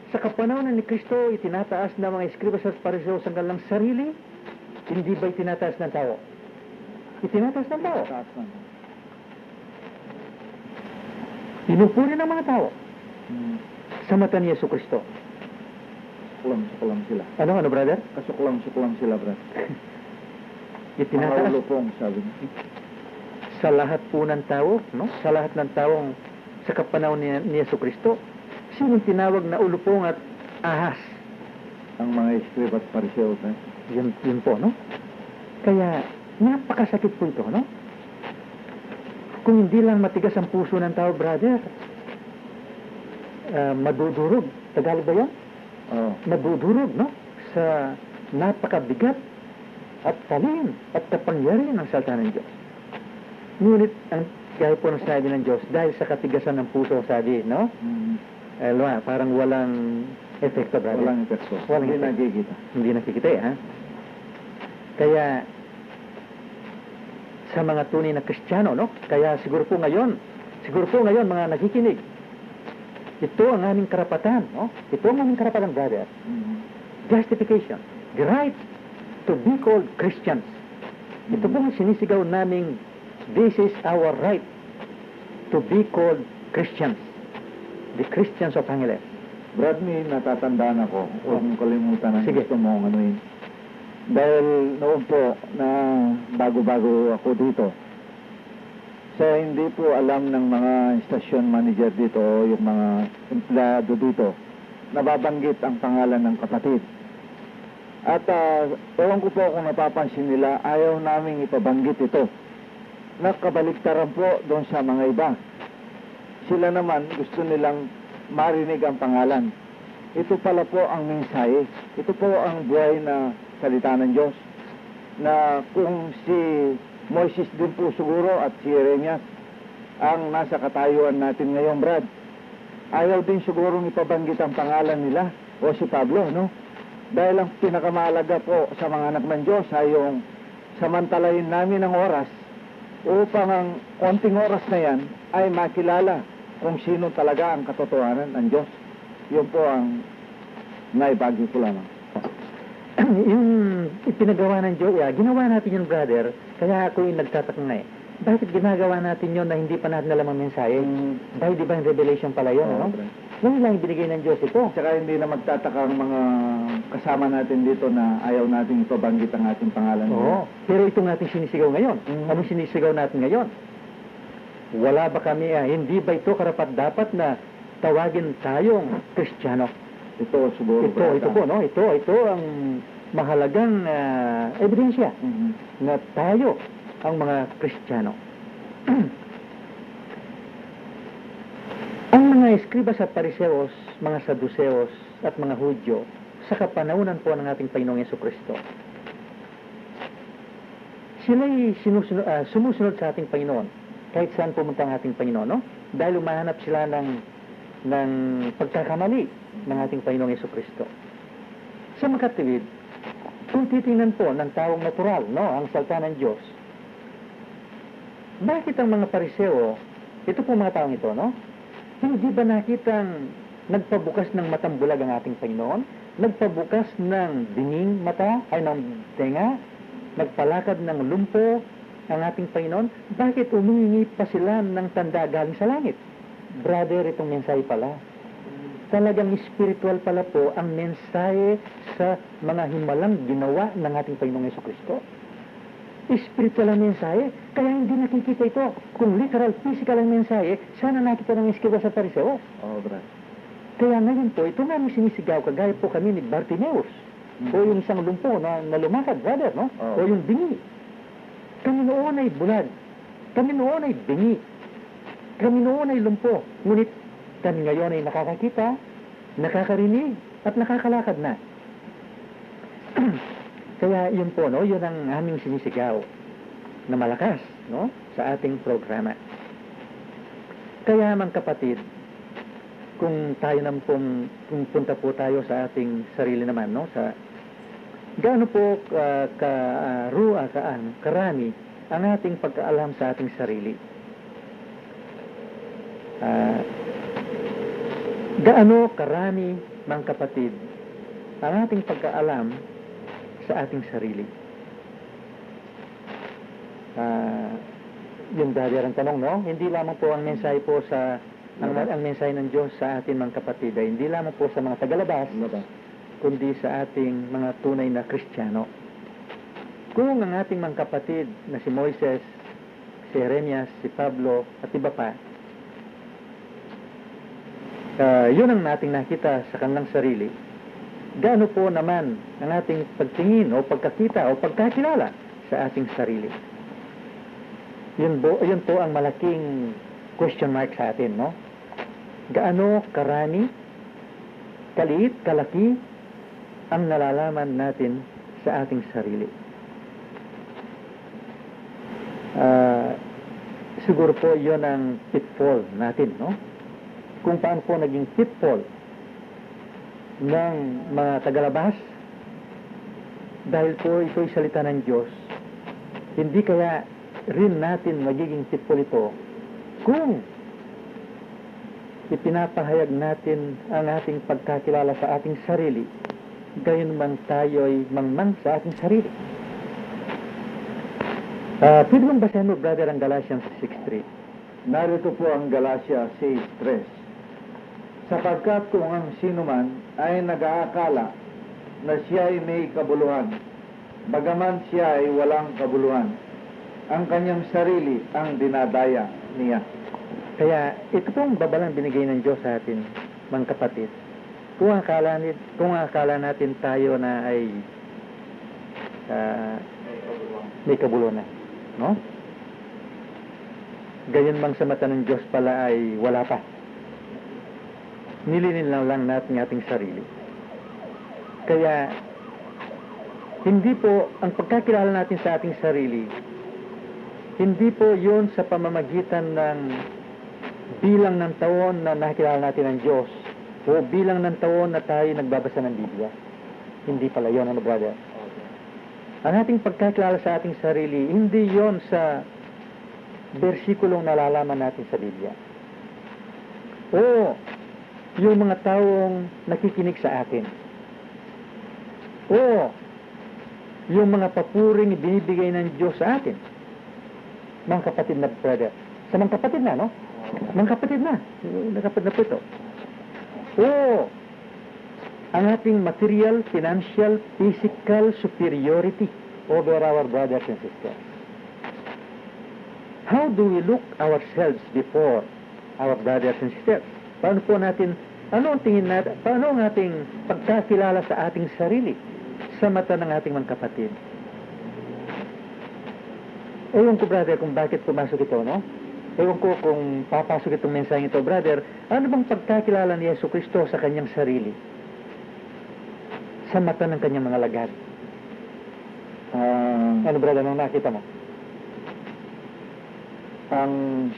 Sa kapanahonan ni Kristo, itinataas ng mga eskribas at pariseos ang kanilang sarili, hindi ba itinataas ng tao? Itinataas ng tao. Pinupuri ng mga tao sa mata ni Jesucristo. Suklam sila. Ano, brother? Kasuklam sila, brad. Itinataas Pong sabi niya. sa lahat po ng tao, no? Sa lahat ng taong sa kapanahon ni Jesucristo, sinong tinawag na ulupong at ahas? Ang mga eskrib at pariseo, Yun po, no? Kaya, napakasakit po ito, no? Kung hindi lang matigas ang puso ng tao, brother, madudurog. Tagalog ba yan? Madudurog, no? Sa napakabigat at talim at kapangyarihan ng salita ng Diyos. Ngunit, ang gaya po ng sabi ng Diyos, dahil sa katigasan ng puso, sabi, no? Parang walang epekto, brother. Walang epekto. Walang Hindi epekto. nakikita. Hindi nakikita ha? Kaya, sa mga tunay na Kristiyano, no? Kaya siguro po ngayon, mga nakikinig, ito ang aming karapatan, no? Ito ang aming karapatan, brother. Justification. The right to be called Christians. Ito pong sinisigaw naming, this is our right to be called Christians. The Christians of Angeles. Brad, may natatandaan ako. Huwag mong kalimutan ang Sige. gusto mong anuin. Dahil noon po na bago-bago ako dito, sa hindi po alam ng mga station manager dito o yung mga empleyado dito, nababanggit ang pangalan ng kapatid. At ewan ko po kung napapansin nila, ayaw naming ipabanggit ito. Nakabaliktaran po doon sa mga iba. Sila naman gusto nilang marinig ang pangalan. Ito pala po ang mensahe. Ito po ang buhay na salita ng Diyos. Na kung si Moises din po siguro at si Jeremias ang nasa katayuan natin ngayon, Brad, ayaw din siguro ipabanggit ang pangalan nila o si Pablo, no? Dahil ang pinakamahalaga po sa mga anak ng Diyos ay yung samantalahin namin ang oras upang ang konting oras na yan ay makilala kung sino talaga ang katotohanan ng Diyos. Yun po ang naibagi ko lamang. Yung ipinagawa ng Diyos, ginawa natin yun, brother. Kaya ako yung nagtataka na bakit ginagawa natin yun na hindi pa natin alam ang mensahe? Dahil di ba yung revelation pala yun, no? Yun lang ibinigay ng Diyos ito. Tsaka hindi na magtataka ang mga kasama natin dito na ayaw nating ipabanggit ang ating pangalan. Oo. Pero ito nga ating sinisigaw ngayon. Anong sinisigaw natin ngayon? Wala ba kami, hindi ba ito karapat-dapat na tawagin tayong Kristiyano? Ito siguro. Ito po, no? Ito ang mahalagang ebidensya na tayo ang mga Kristiyano. Ang mga eskribas at pariseos, mga saduseos at mga Hudyo sa kapanahunan po ng ating Panginoong Jesucristo, sila'y sumusunod sa ating Panginoon kahit saan pumunta ang ating Panginoon, no? Dahil umahanap sila ng pagkakamali ng ating Panginoong Jesucristo. Sa makatwid, kung titingnan po ng taong natural, no, ang salita ng Diyos, bakit ang mga pariseo, ito po mga taong ito, no? Hindi ba nakitang nagpabukas ng matang bulag ang ating Panginoon? Nagpabukas ng dinging mata, ay ng tenga? Nagpalakad ng lumpo ang ating Panginoon? Bakit umihingi pa sila ng tanda galing sa langit? Brother, itong mensahe pala. Talagang spiritual pala po ang mensahe sa mga himalang ginawa ng ating Panginoong Jesucristo. Spiritual ang mensahe, kaya hindi nakikita ito. Kung literal, physical ang mensahe, sana nakita ng iskriba sa pariseo. Brad. Kaya ngayon po, ito nga sinisigaw, kagaya po kami ni Bartimeus, o yung isang lumpo na lumakad, brother, no? O yung bingi. Kami noon ay bulag. Kami noon ay bingi. Kami noon ay lumpo. Ngunit kami ngayon ay nakakakita, nakakarinig, at nakakalakad na. Kaya yun po, no? Yun ang aming sinisigaw na malakas, no? Sa ating programa. Kaya mga kapatid, kung tayo naman kung punta po tayo sa ating sarili naman, no? Sa gaano po karami ang ating pagkaalam sa ating sarili. Gaano karami, mga kapatid, ang ating pagkaalam sa ating sarili. Yung brother ang tanong, no? Hindi lamang po ang mensahe po sa ang mensahe ng Diyos sa atin mga kapatid ay hindi lamang po sa mga tagalabas, kundi sa ating mga tunay na Kristiyano. Kung ang ating mga kapatid na si Moises, si Jeremias, si Pablo at iba pa, yun ang nating nakita sa kanilang sarili, gaano po naman ang ating pagtingin o pagkakita o pagkakilala sa ating sarili? Yun po ang malaking question mark sa atin, no? Gaano karami, kaliit, kalaki ang nalalaman natin sa ating sarili? Siguro po yun ang pitfall natin, no? Kung paano po naging pitfall ng mga tagalabas, dahil po ito'y salita ng Diyos, hindi kaya rin natin magiging titpol ito kung ipinapahayag natin ang ating pagkakilala sa ating sarili, gayon man tayo'y mangmang sa ating sarili. Pwede mong basahin mo, brother, ang Galatians 6:3. Narito po ang Galatia 6:3. Sapagkat kung ang sinuman ay nag-aakala na siya ay may kabuluhan, bagaman siya ay walang kabuluhan, ang kanyang sarili ang dinadaya niya. Kaya ito pong babalang binigay ng Diyos sa atin, mga kapatid. Kung akala natin tayo na ay may kabuluhan, no? Gayon mang sa mata ng Diyos pala ay wala pa. Nilinin lang natin ating sarili. Kaya hindi po ang pagkakilala natin sa ating sarili, hindi po yun sa pamamagitan ng bilang ng taon na nakikilala natin ang Diyos o bilang ng taon na tayo nagbabasa ng Biblia. Hindi pala yun, ano, brother? Ang ating pagkakilala sa ating sarili, hindi yon sa bersikulong nalalaman natin sa Biblia. O yung mga taong nakikinig sa atin. O yung mga papuring binibigay ng Diyos sa atin. Mga kapatid na brother. Sa mga kapatid na, no? Mga kapatid na. Nakapatid na po ito. O ang ating material, financial, physical superiority over our brothers and sisters. How do we look ourselves before our brothers and sisters? Paano po natin, ano ang tingin natin, paano ang ating pagkakilala sa ating sarili sa mata ng ating mga kapatid? Ewan ko, brother, kung bakit pumasok ito, no? Ewan ko kung papasok itong mensaheng ito, brother. Ano bang pagkakilala ni Yesu Cristo sa kanyang sarili? Sa mata ng kanyang mga lagad. Ano, brother, anong nakita mo? Ang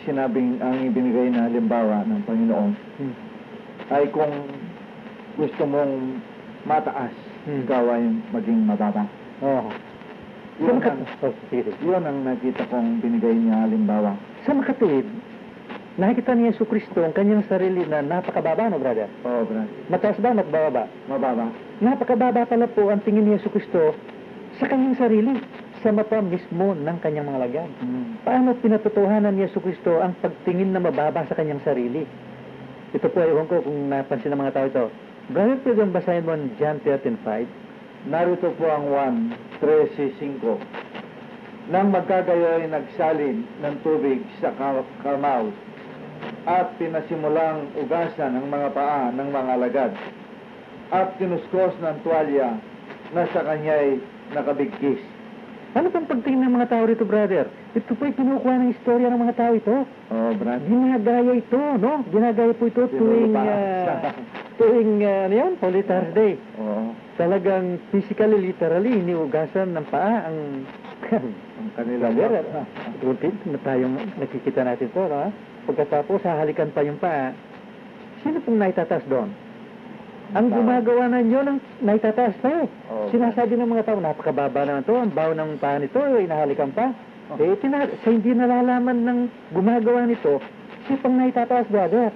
ibinigay na halimbawa ng Panginoon ay kung gusto mong mataas, ikaw ay maging mababa. Oo. Yun ang nakita kong binigay niya halimbawa. Sa makatid, nakikita ni Yesu Cristo ang kanyang sarili na napakababa, no, brother? Oo, brother. Mataas ba, matbaba? Mababa. Napakababa pala po ang tingin ni Yesu Cristo sa kanyang sarili, sa mata mismo ng kanyang mga lagad. Paano pinatutuhanan ni Yesu Cristo ang pagtingin na mababa sa kanyang sarili? Ito po, ewan ko kung napansin ng mga tao ito. Brother, pwede yung basahin mo ang John 13:5. Narito po ang 1:13-5. Nang magkagayoy nagsalin ng tubig sa Karmel at pinasimulang ugasan ang mga paa ng mga alagad at tinuskos ng tuwalya na sa kanya'y nakabigkis. Ano pang pagtingin ng mga tao rito, brother? Ito po'y kinukuha ng istorya ng mga tao ito. Oo, brother. Ginagaya ito, no? Ginagaya po ito tuwing ano yan? Holy Thursday. Oo. Talagang physically, literally, iniugasan ng paa ang Kanila. Tuntin na tayong nakikita natin ito, no? Pagkatapos, hahalikan pa yung paa. Sino pong naitataas doon? Ang gumagawa na nyo ng naitataas pa eh. Sinasabi ng mga tao, napakababa naman to, ang baw ng paa nito, inahalikan pa. Sa hindi nalalaman ng gumagawa nito, siya pang naitataas, brother.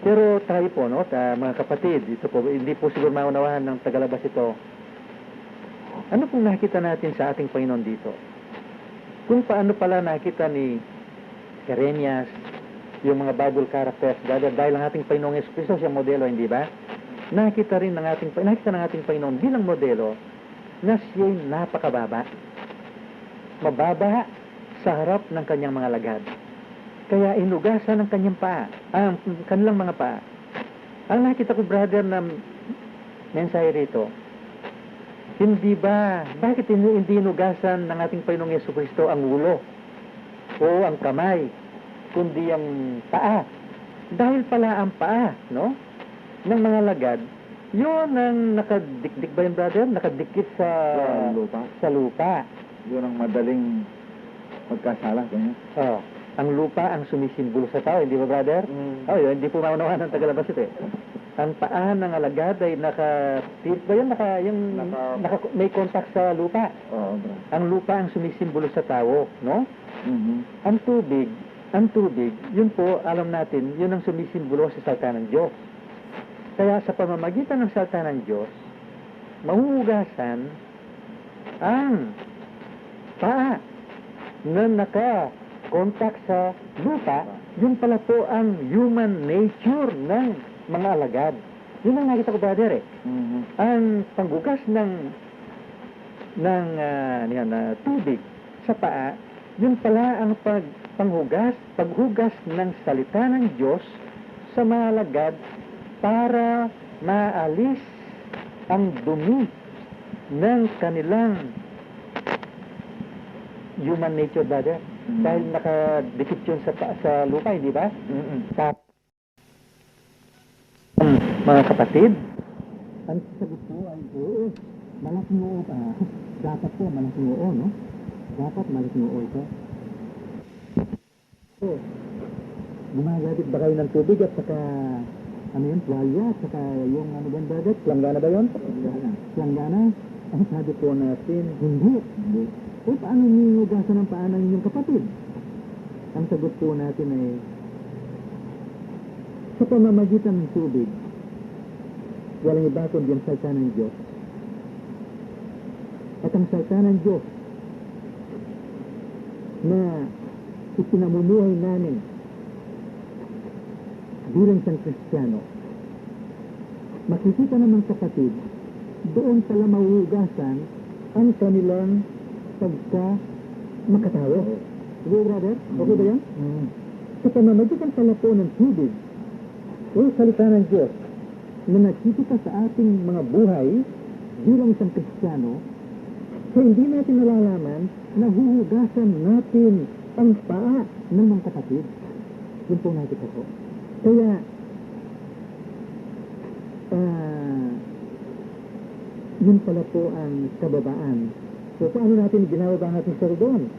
Pero tayo po, no, mga kapatid, ito po, hindi po siguro maunawahan ng tagalabas ito. Ano pong nakita natin sa ating Panginoon dito? Kung paano pala nakita ni Jeremias, yung mga Bible characters, dahil ang ating Panginoong Yesu Cristo siya modelo, hindi ba? Nakita ng ating Panginoon bilang modelo na siya'y napakababa. Mababa sa harap ng kanyang mga lagad. Kaya inugasan ng kanyang paa, ang kanilang mga paa. Ang nakita ko, brother, na mensahe rito, hindi ba, bakit hindi inugasan ng ating Panginoong Yesu Cristo ang ulo o ang kamay, kundi ang paa? Dahil pala ang paa, no, ng mga lagad, yun ang nakadikdik ba yun, brother? Nakadikit sa lupa. Sa lupa. Yun ang madaling magkasala. Ganyan. Ang lupa ang sumisimbolo sa tao, hindi ba, brother? Yun, hindi po maunawahan ng tagalabas ito eh. ang paa ng alagad ay ba yun? May contact sa lupa. Oo, bro. Ang lupa ang sumisimbolo sa tao, no? Mhm. Ang tubig, yun po, alam natin, yun ang sumisimbolo sa salita ng Diyos. Kaya sa pamamagitan ng salita ng Diyos, mahuhugasan ang paa na naka-contact sa lupa. Yun pala po ang human nature ng mga alagad. Yun ang nakita ko, brother, eh. Mhm. Ang panghugas ng tubig sa paa, yun pala ang paghugas ng salita ng Diyos sa mga alagad para maalis ang dumi ng kanilang human nature, brother. Mhm. Dahil nakadikit yun sa lupa, hindi ba? Mhm. Mga kapatid, ang sagot po ay oo. Malaking oo pa. Dapat po malaking oo, no? Dapat malaking oo ito. So, gumagamit ba kayo ng tubig at saka tuwalya at saka yung brother? Planggana ba yun? Planggana. Ang sabi po natin, hindi. O paano nihugasan ng paa ng inyong kapatid? Ang sagot po natin ay sa pamamagitan ng tubig, walang iba kundi ang salita ng Diyos. At ang salita ng Diyos na ipinamumuhay namin bilang isang Kristiyano, makikita naman kapatid, doon pala mahuhugasan ang kanilang makatawa. Okay, brother? Okay ba yan? Sa pamamagitan pala po ng tubig, o salita ng Diyos na nakikita sa ating mga buhay bilang isang Kristiyano, kaya hindi natin nalalaman na huhugasan natin ang paa ng mga kapatid. Yun po nakita po. Kaya, yun pala po ang kababaan. So, paano natin ginawaba natin sa doon?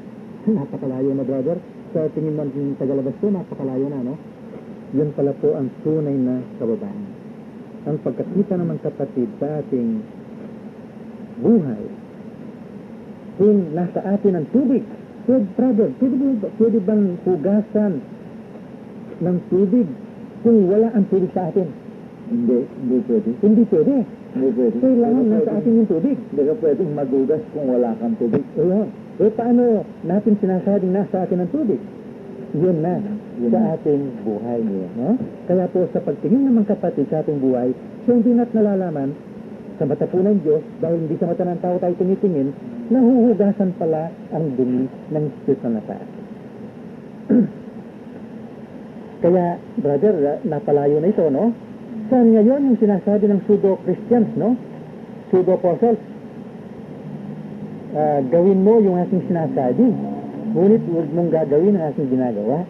Napakalayo na, brother. Sa tingin mo ng tagalabas ko, napakalayo na, no? Yun pala po ang tunay na kababaan. Ang pagkakita naman kapatid sa ating buhay, kung nasa atin ang tubig, brother, pwede bang hugasan ng tubig kung wala ang tubig sa atin? Hindi pwede. Hindi pwede. Kailangan nasa atin yung tubig. Hindi ka pwedeng magugas kung wala kang tubig. Paano natin sinasabing nasa atin ang tubig? Yun na sa ating buhay. No? Kaya po sa pagtingin naman kapatid sa ating buhay, so hindi natin nalalaman sa mata po ng Diyos, dahil hindi sa mata ng tao tayo tinitingin, nahuhugasan pala ang dumi ng Espiritu na sa atin. Kaya, brother, napalayo na ito, no? Saan ngayon yung sinasabi ng pseudo-Christians, no? Pseudo-apostles? Gawin mo yung aking sinasabi, ngunit huwag mong gagawin ang aking ginagawa.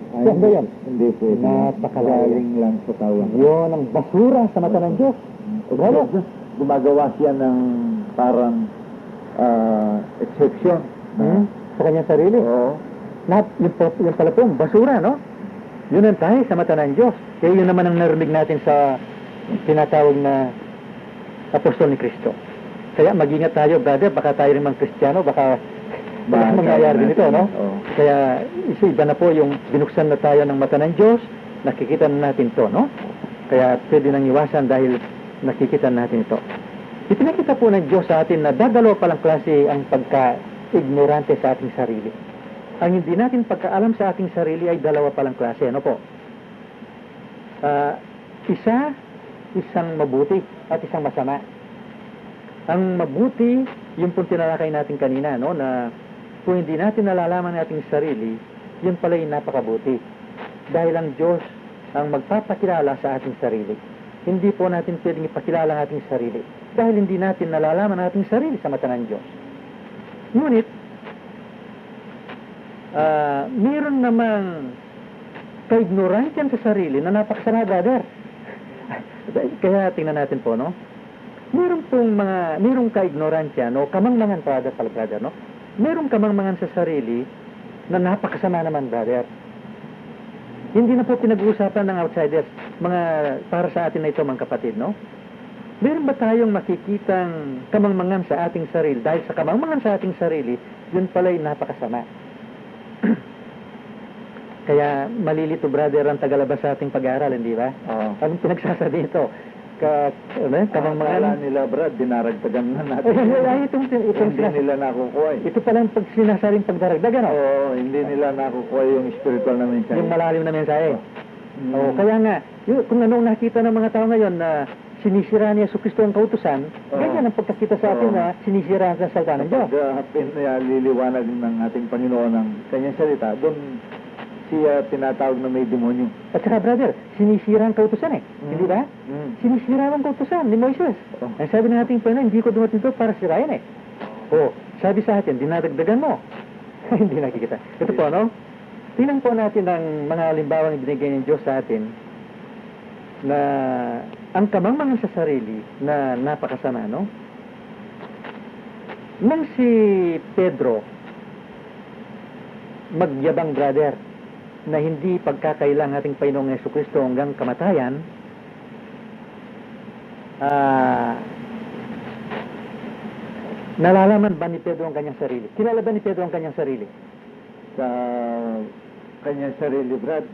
So, ba yan? Hindi pwede. Napakalayo. Galing lang sa tawang. Yun ang basura sa mata ng Diyos. Brother, Gumagawa siya ng parang exception. sa kanyang sarili. Oo. Yung pala po, basura, no? Yun ang tayo sa mata ng Diyos. Kaya yun naman ang narinig natin sa tinatawag na apostol ni Kristo. Kaya mag-ingat tayo, brother, baka tayo rin mga Kristiyano, baka mangyayari din ito, no? Oo. Kaya iba na po yung binuksan na tayo ng mata ng Diyos, nakikita na natin to, no? Kaya pwede nang iwasan dahil nakikita natin ito. Ipinakita po ng Diyos sa atin na dadalawa palang klase ang pagka-ignorante sa ating sarili. Ang hindi natin pagkaalam sa ating sarili ay dalawa palang klase. Ano po? Isang mabuti at isang masama. Ang mabuti, yung pong tinalakay natin kanina, no, na kung hindi natin nalalaman ang ating sarili, yun pala yung napakabuti. Dahil ang Diyos ang magpapakilala sa ating sarili. Hindi po natin pwedeng ipakilala ang ating sarili dahil hindi natin nalalaman ang ating sarili sa mata ng Diyos. Ngunit, meron namang kaignorantiyan sa sarili na napakasama, brother. Kaya tingnan natin po, no? Merong kaignorantiyan o kamangmangan, brother, no? Merong kamangmangan sa sarili na napakasama naman, brother. Hindi na po pinag-uusapan ng outsiders. mga para sa atin na ito mga kapatid, no? Meron ba tayong makikitang kamangmangan sa ating sarili? Dahil sa kamangmangan sa ating sarili, yun pala'y napakasama. Kaya malilito, brother, ang tagalabas sa ating pag-aaral, hindi ba? Oo. Anong pinagsasabi ito? Akala Kamangmangan? nila, Brad, dinaragdagan na natin. Itong Hindi nila nakukuha eh. ito palang pag sinasabing pagdaragdagan, no? Oo, hindi nila nakukuha yung spiritual na mensahe. Yung malalim na mensahe. Mm. Oo, kaya nga, kung anong nakita ng mga tao ngayon na sinisira ni Yesu Cristo ang kautusan, Oo. ganyan ang pagkakita sa atin Oo. na sinisira ang salita ng Diyos. Kapag liliwanag ng ating Panginoon ang kanyang salita, doon siya tinatawag na may demonyo. At saka, brother, sinisira ang kautusan eh. Mm. Hindi ba? Mm. Sinisira ang kautusan ni Moises. Oo. Ang sabi ng ating Panginoon, hindi ko dumating ito para sirayan eh. Oo, sabi sa atin, dinadagdagan mo. Hindi nakikita. Ito po, no? Tingnan po natin ang mga halimbawa na binigay ng Diyos sa atin na ang kamangmangan sa sarili na napakasama, no? Nang si Pedro magyabang, brother, na hindi pagkakailang ating Panginoong Jesucristo hanggang kamatayan, nalalaman ba ni Pedro ang kanyang sarili? Kilala ba ni Pedro ang kanyang sarili? Sa kanyang sarili, Brad,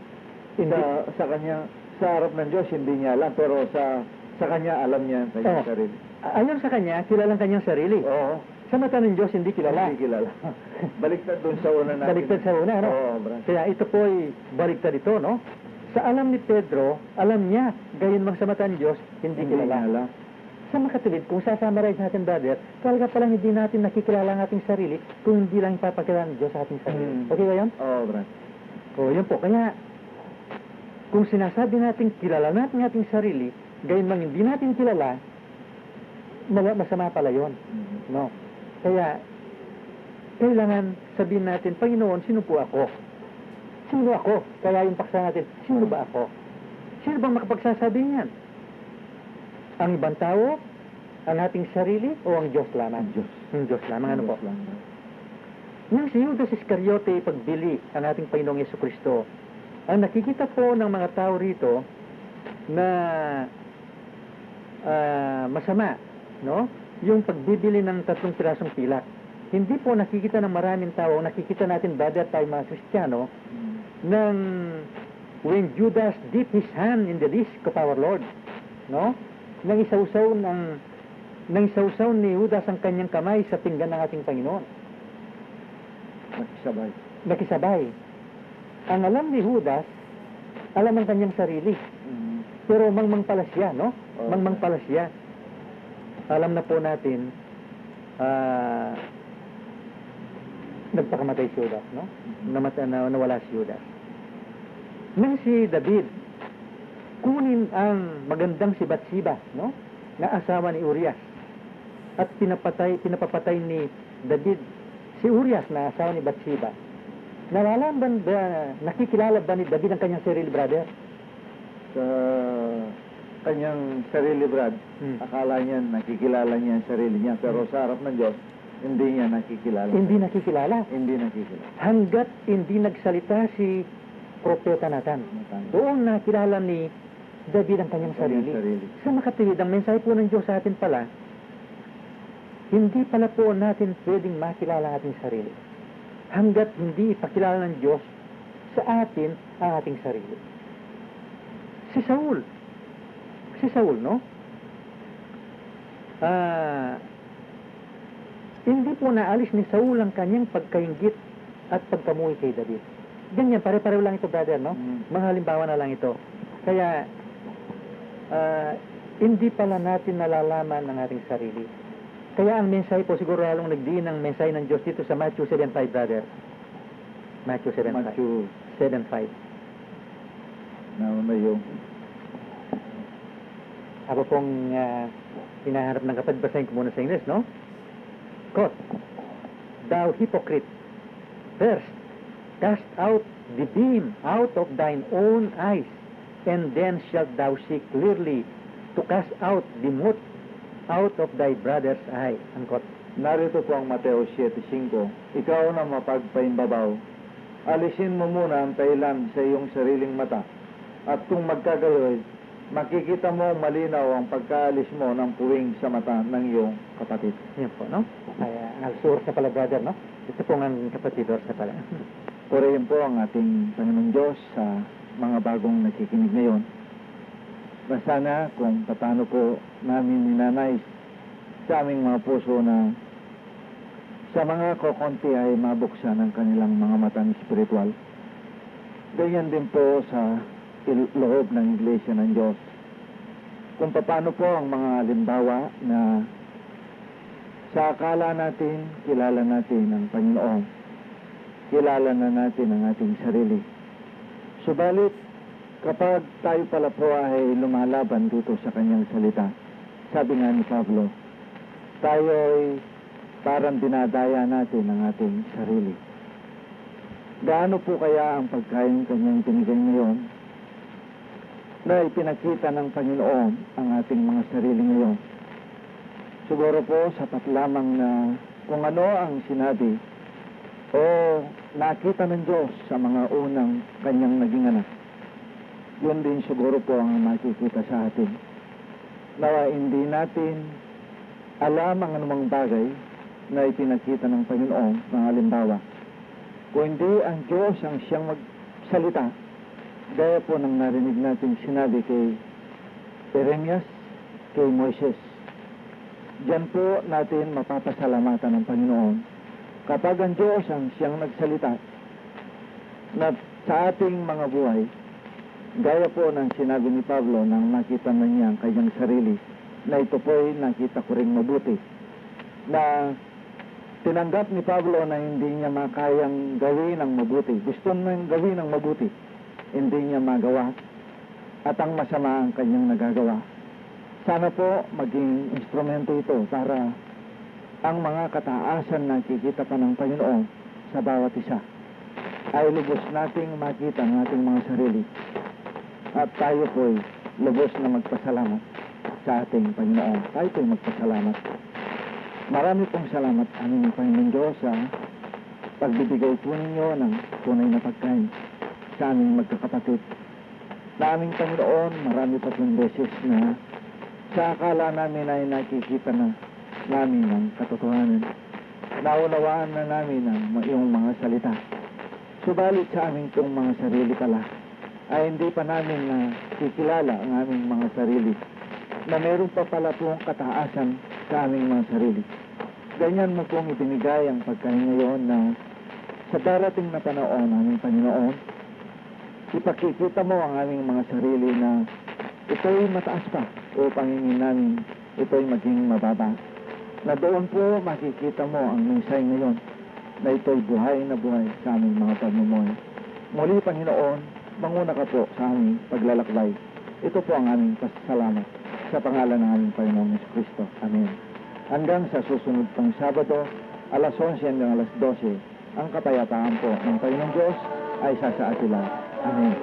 Hindi. sa kanya, sa harap ng Diyos, hindi niya alam, pero sa kanya, alam niya ang kanyang Oo. sarili. Ayon sa kanya, kilala ang kanyang sarili. Oo. Sa mata ng Diyos, hindi kilala. Hindi kilala. Baliktad doon sa una natin. Baliktad sa una, no? Oo, Brad. Kaya ito po ay baliktad ito, no? Sa alam ni Pedro, alam niya, gayon mang sa mata ng Diyos, hindi Hindi niya kilala. alam. Sa makatulid, kung sasummarize natin, brother, talaga palang hindi natin nakikilala ang ating sarili kung hindi lang ipapakilala ng Diyos sa ating sarili. Hmm. Okay ba yun? Oo, Brad. O, yun po. Kaya, kung sinasabi natin kilala natin ang ating sarili, gayon mang hindi natin kilala, masama pala yun. Mhm. No? Kaya, kailangan sabihin natin, Panginoon, sino po ako? Sino ako? Kaya yung paksa natin, sino ba ako? Sino bang makapagsasabi niyan? Ang ibang tao? Ang ating sarili? O ang Diyos lamang? Ang Diyos. Ang Diyos lamang. Ano po? Diyos lang. Nang si Judas Iscariote pagbili ang ating Panginoong Jesucristo, ang nakikita po ng mga tao rito na masama, no? Yung pagbibili ng 3 pirasong pilak. Hindi po nakikita ng maraming tao, nakikita natin, brother, tayo mga Kristiyano, ng when Judas dipped his hand in the disk of our Lord, no? Nang isausaw ni Judas ang kanyang kamay sa pinggan ng ating Panginoon. Nakisabay. Nakisabay. Ang alam ni Judas, alam ang kanyang sarili. Mhm. Pero mangmang pala siya, no? Oo. Mangmang pala siya. Alam na po natin, nagpakamatay si Judas, no? Nawala si Judas. Nang si David, kunin ang magandang si Bathsheba, no? Na asawa ni Urias. At pinapapatay ni David si Urias na asawa ni Bathsheba. Nakikilala ba ni David ang kanyang sarili, brother? Sa kanyang sarili, Brad, akala niya nakikilala niya ang sarili niya, pero sa harap ng Diyos, hindi niya nakikilala. Hindi nakikilala. Hindi nakikilala. Hanggat hindi nagsalita si Propeta Nathan. Doon nakilala ni David ang kanyang sarili. Sa makatawid, ang mensahe po ng Diyos sa atin pala, hindi pala po natin pwedeng makilala ang ating sarili. Hanggat hindi ipakilala ng Diyos sa atin ang ating sarili. Si Saul, no? Hindi po naalis ni Saul ang kanyang pagkainggit at pagkamuhi kay David. Ganyan, pare-pareho lang ito, brother, no? Mga halimbawa na lang ito. Kaya, hindi pala natin nalalaman ang ating sarili. Kaya ang mensahe po, siguro lalong nagdiin ang mensahe ng Diyos dito sa Matthew 7:5, brother. Matthew 7:5. Matthew 7:5. na may yung Ako pong hinaharap ng kapatid, basahin ko muna sa English, no? Quote, "Thou hypocrite, first cast out the beam out of thine own eyes, and then shalt thou see clearly to cast out the mote out of thy brother's eye." Unquote. narito po ang Mateo 7:5. Ikaw na mapagpaimbabaw, alisin mo muna ang tailan sa iyong sariling mata, at kung magkagaloy, makikita mo malinaw ang pagkaalis mo ng puwing sa mata ng iyong kapatid. Yan po, no? Ay, Alsur na pala, brother, no? Ito po nga ang kapatid na pala. Purihin po ang ating Panginoon Diyos sa mga bagong nakikinig ngayon. Na sana kung paano po namin ninanais sa aming mga puso na sa mga kokonti ay mabuksan ang kanilang mga matang spiritual. Ganyan din po sa loob ng Iglesia ng Diyos. Kung paano po ang mga halimbawa na sa akala natin, kilala natin ang Panginoon. Kilala na natin ang ating sarili. Subalit, kapag tayo pala po ay lumalaban dito sa kanyang salita, sabi nga ni Pablo, tayo ay parang dinadaya natin ang ating sarili. Gaano po kaya ang pagkain kanyang binigay ngayon na ipinakita ng Panginoon ang ating mga sarili ngayon? Siguro po sapat lamang na kung ano ang sinabi o nakita ng Diyos sa mga unang kanyang naging anak. Yun din siguro po ang makikita sa atin. Nawa hindi natin alam ang anumang bagay na ipinakita ng Panginoon ng halimbawa. Kung hindi ang Diyos ang siyang magsalita, gaya po ng narinig natin sinabi kay Jeremias, kay Moises. Diyan po natin mapapasalamatan ng Panginoon kapag ang Diyos ang siyang nagsalita na sa ating mga buhay, gaya po ng sinabi ni Pablo nang nakita na niya ang kanyang sarili, na ito po'y nakita ko rin mabuti, na tinanggap ni Pablo na hindi niya makayang gawin ang mabuti. Gusto niyang gawin ang mabuti, hindi niya magawa, at ang masama ang kanyang nagagawa. Sana po maging instrumento ito para ang mga kataasan na nakikita pa ng Panginoon sa bawat isa ay lubos nating makita ang ating mga sarili, at tayo po'y lubos na magpasalamat sa ating Panginoon. Tayo po'y magpasalamat. Marami pong salamat aming Panginoon Diyos sa pagbibigay po ninyo ng tunay na pagkain sa aming magkakapatid. Na aming Panginoon, marami pa pong beses na sa akala namin ay nakikita na namin ang katotohanan. Naunawaan na namin ang iyong mga salita. Subalit sa aming pong mga sarili pala, ay hindi pa namin na kikilala ang aming mga sarili, na meron pa pala pong kataasan sa aming mga sarili. Ganyan mo pong ibinigay ang pagkain ngayon na sa darating na panahon, aming Panginoon, ipakikita mo ang aming mga sarili na ito'y mataas pa upang hingin namin ito'y maging mababa. Na doon po makikita mo ang minsay ngayon na ito'y buhay na buhay sa aming mga pagmumuhay. Muli, Panginoon, manguna ka po sa aming paglalakbay. Ito po ang aming pasasalamat sa pangalan ng aming Panginoong Jesucristo. Amen. Hanggang sa susunod pang Sabado, alas 11 hanggang alas 12, ang kapayapaan po ng Panginoong Diyos ay sa atin lahat. Amen.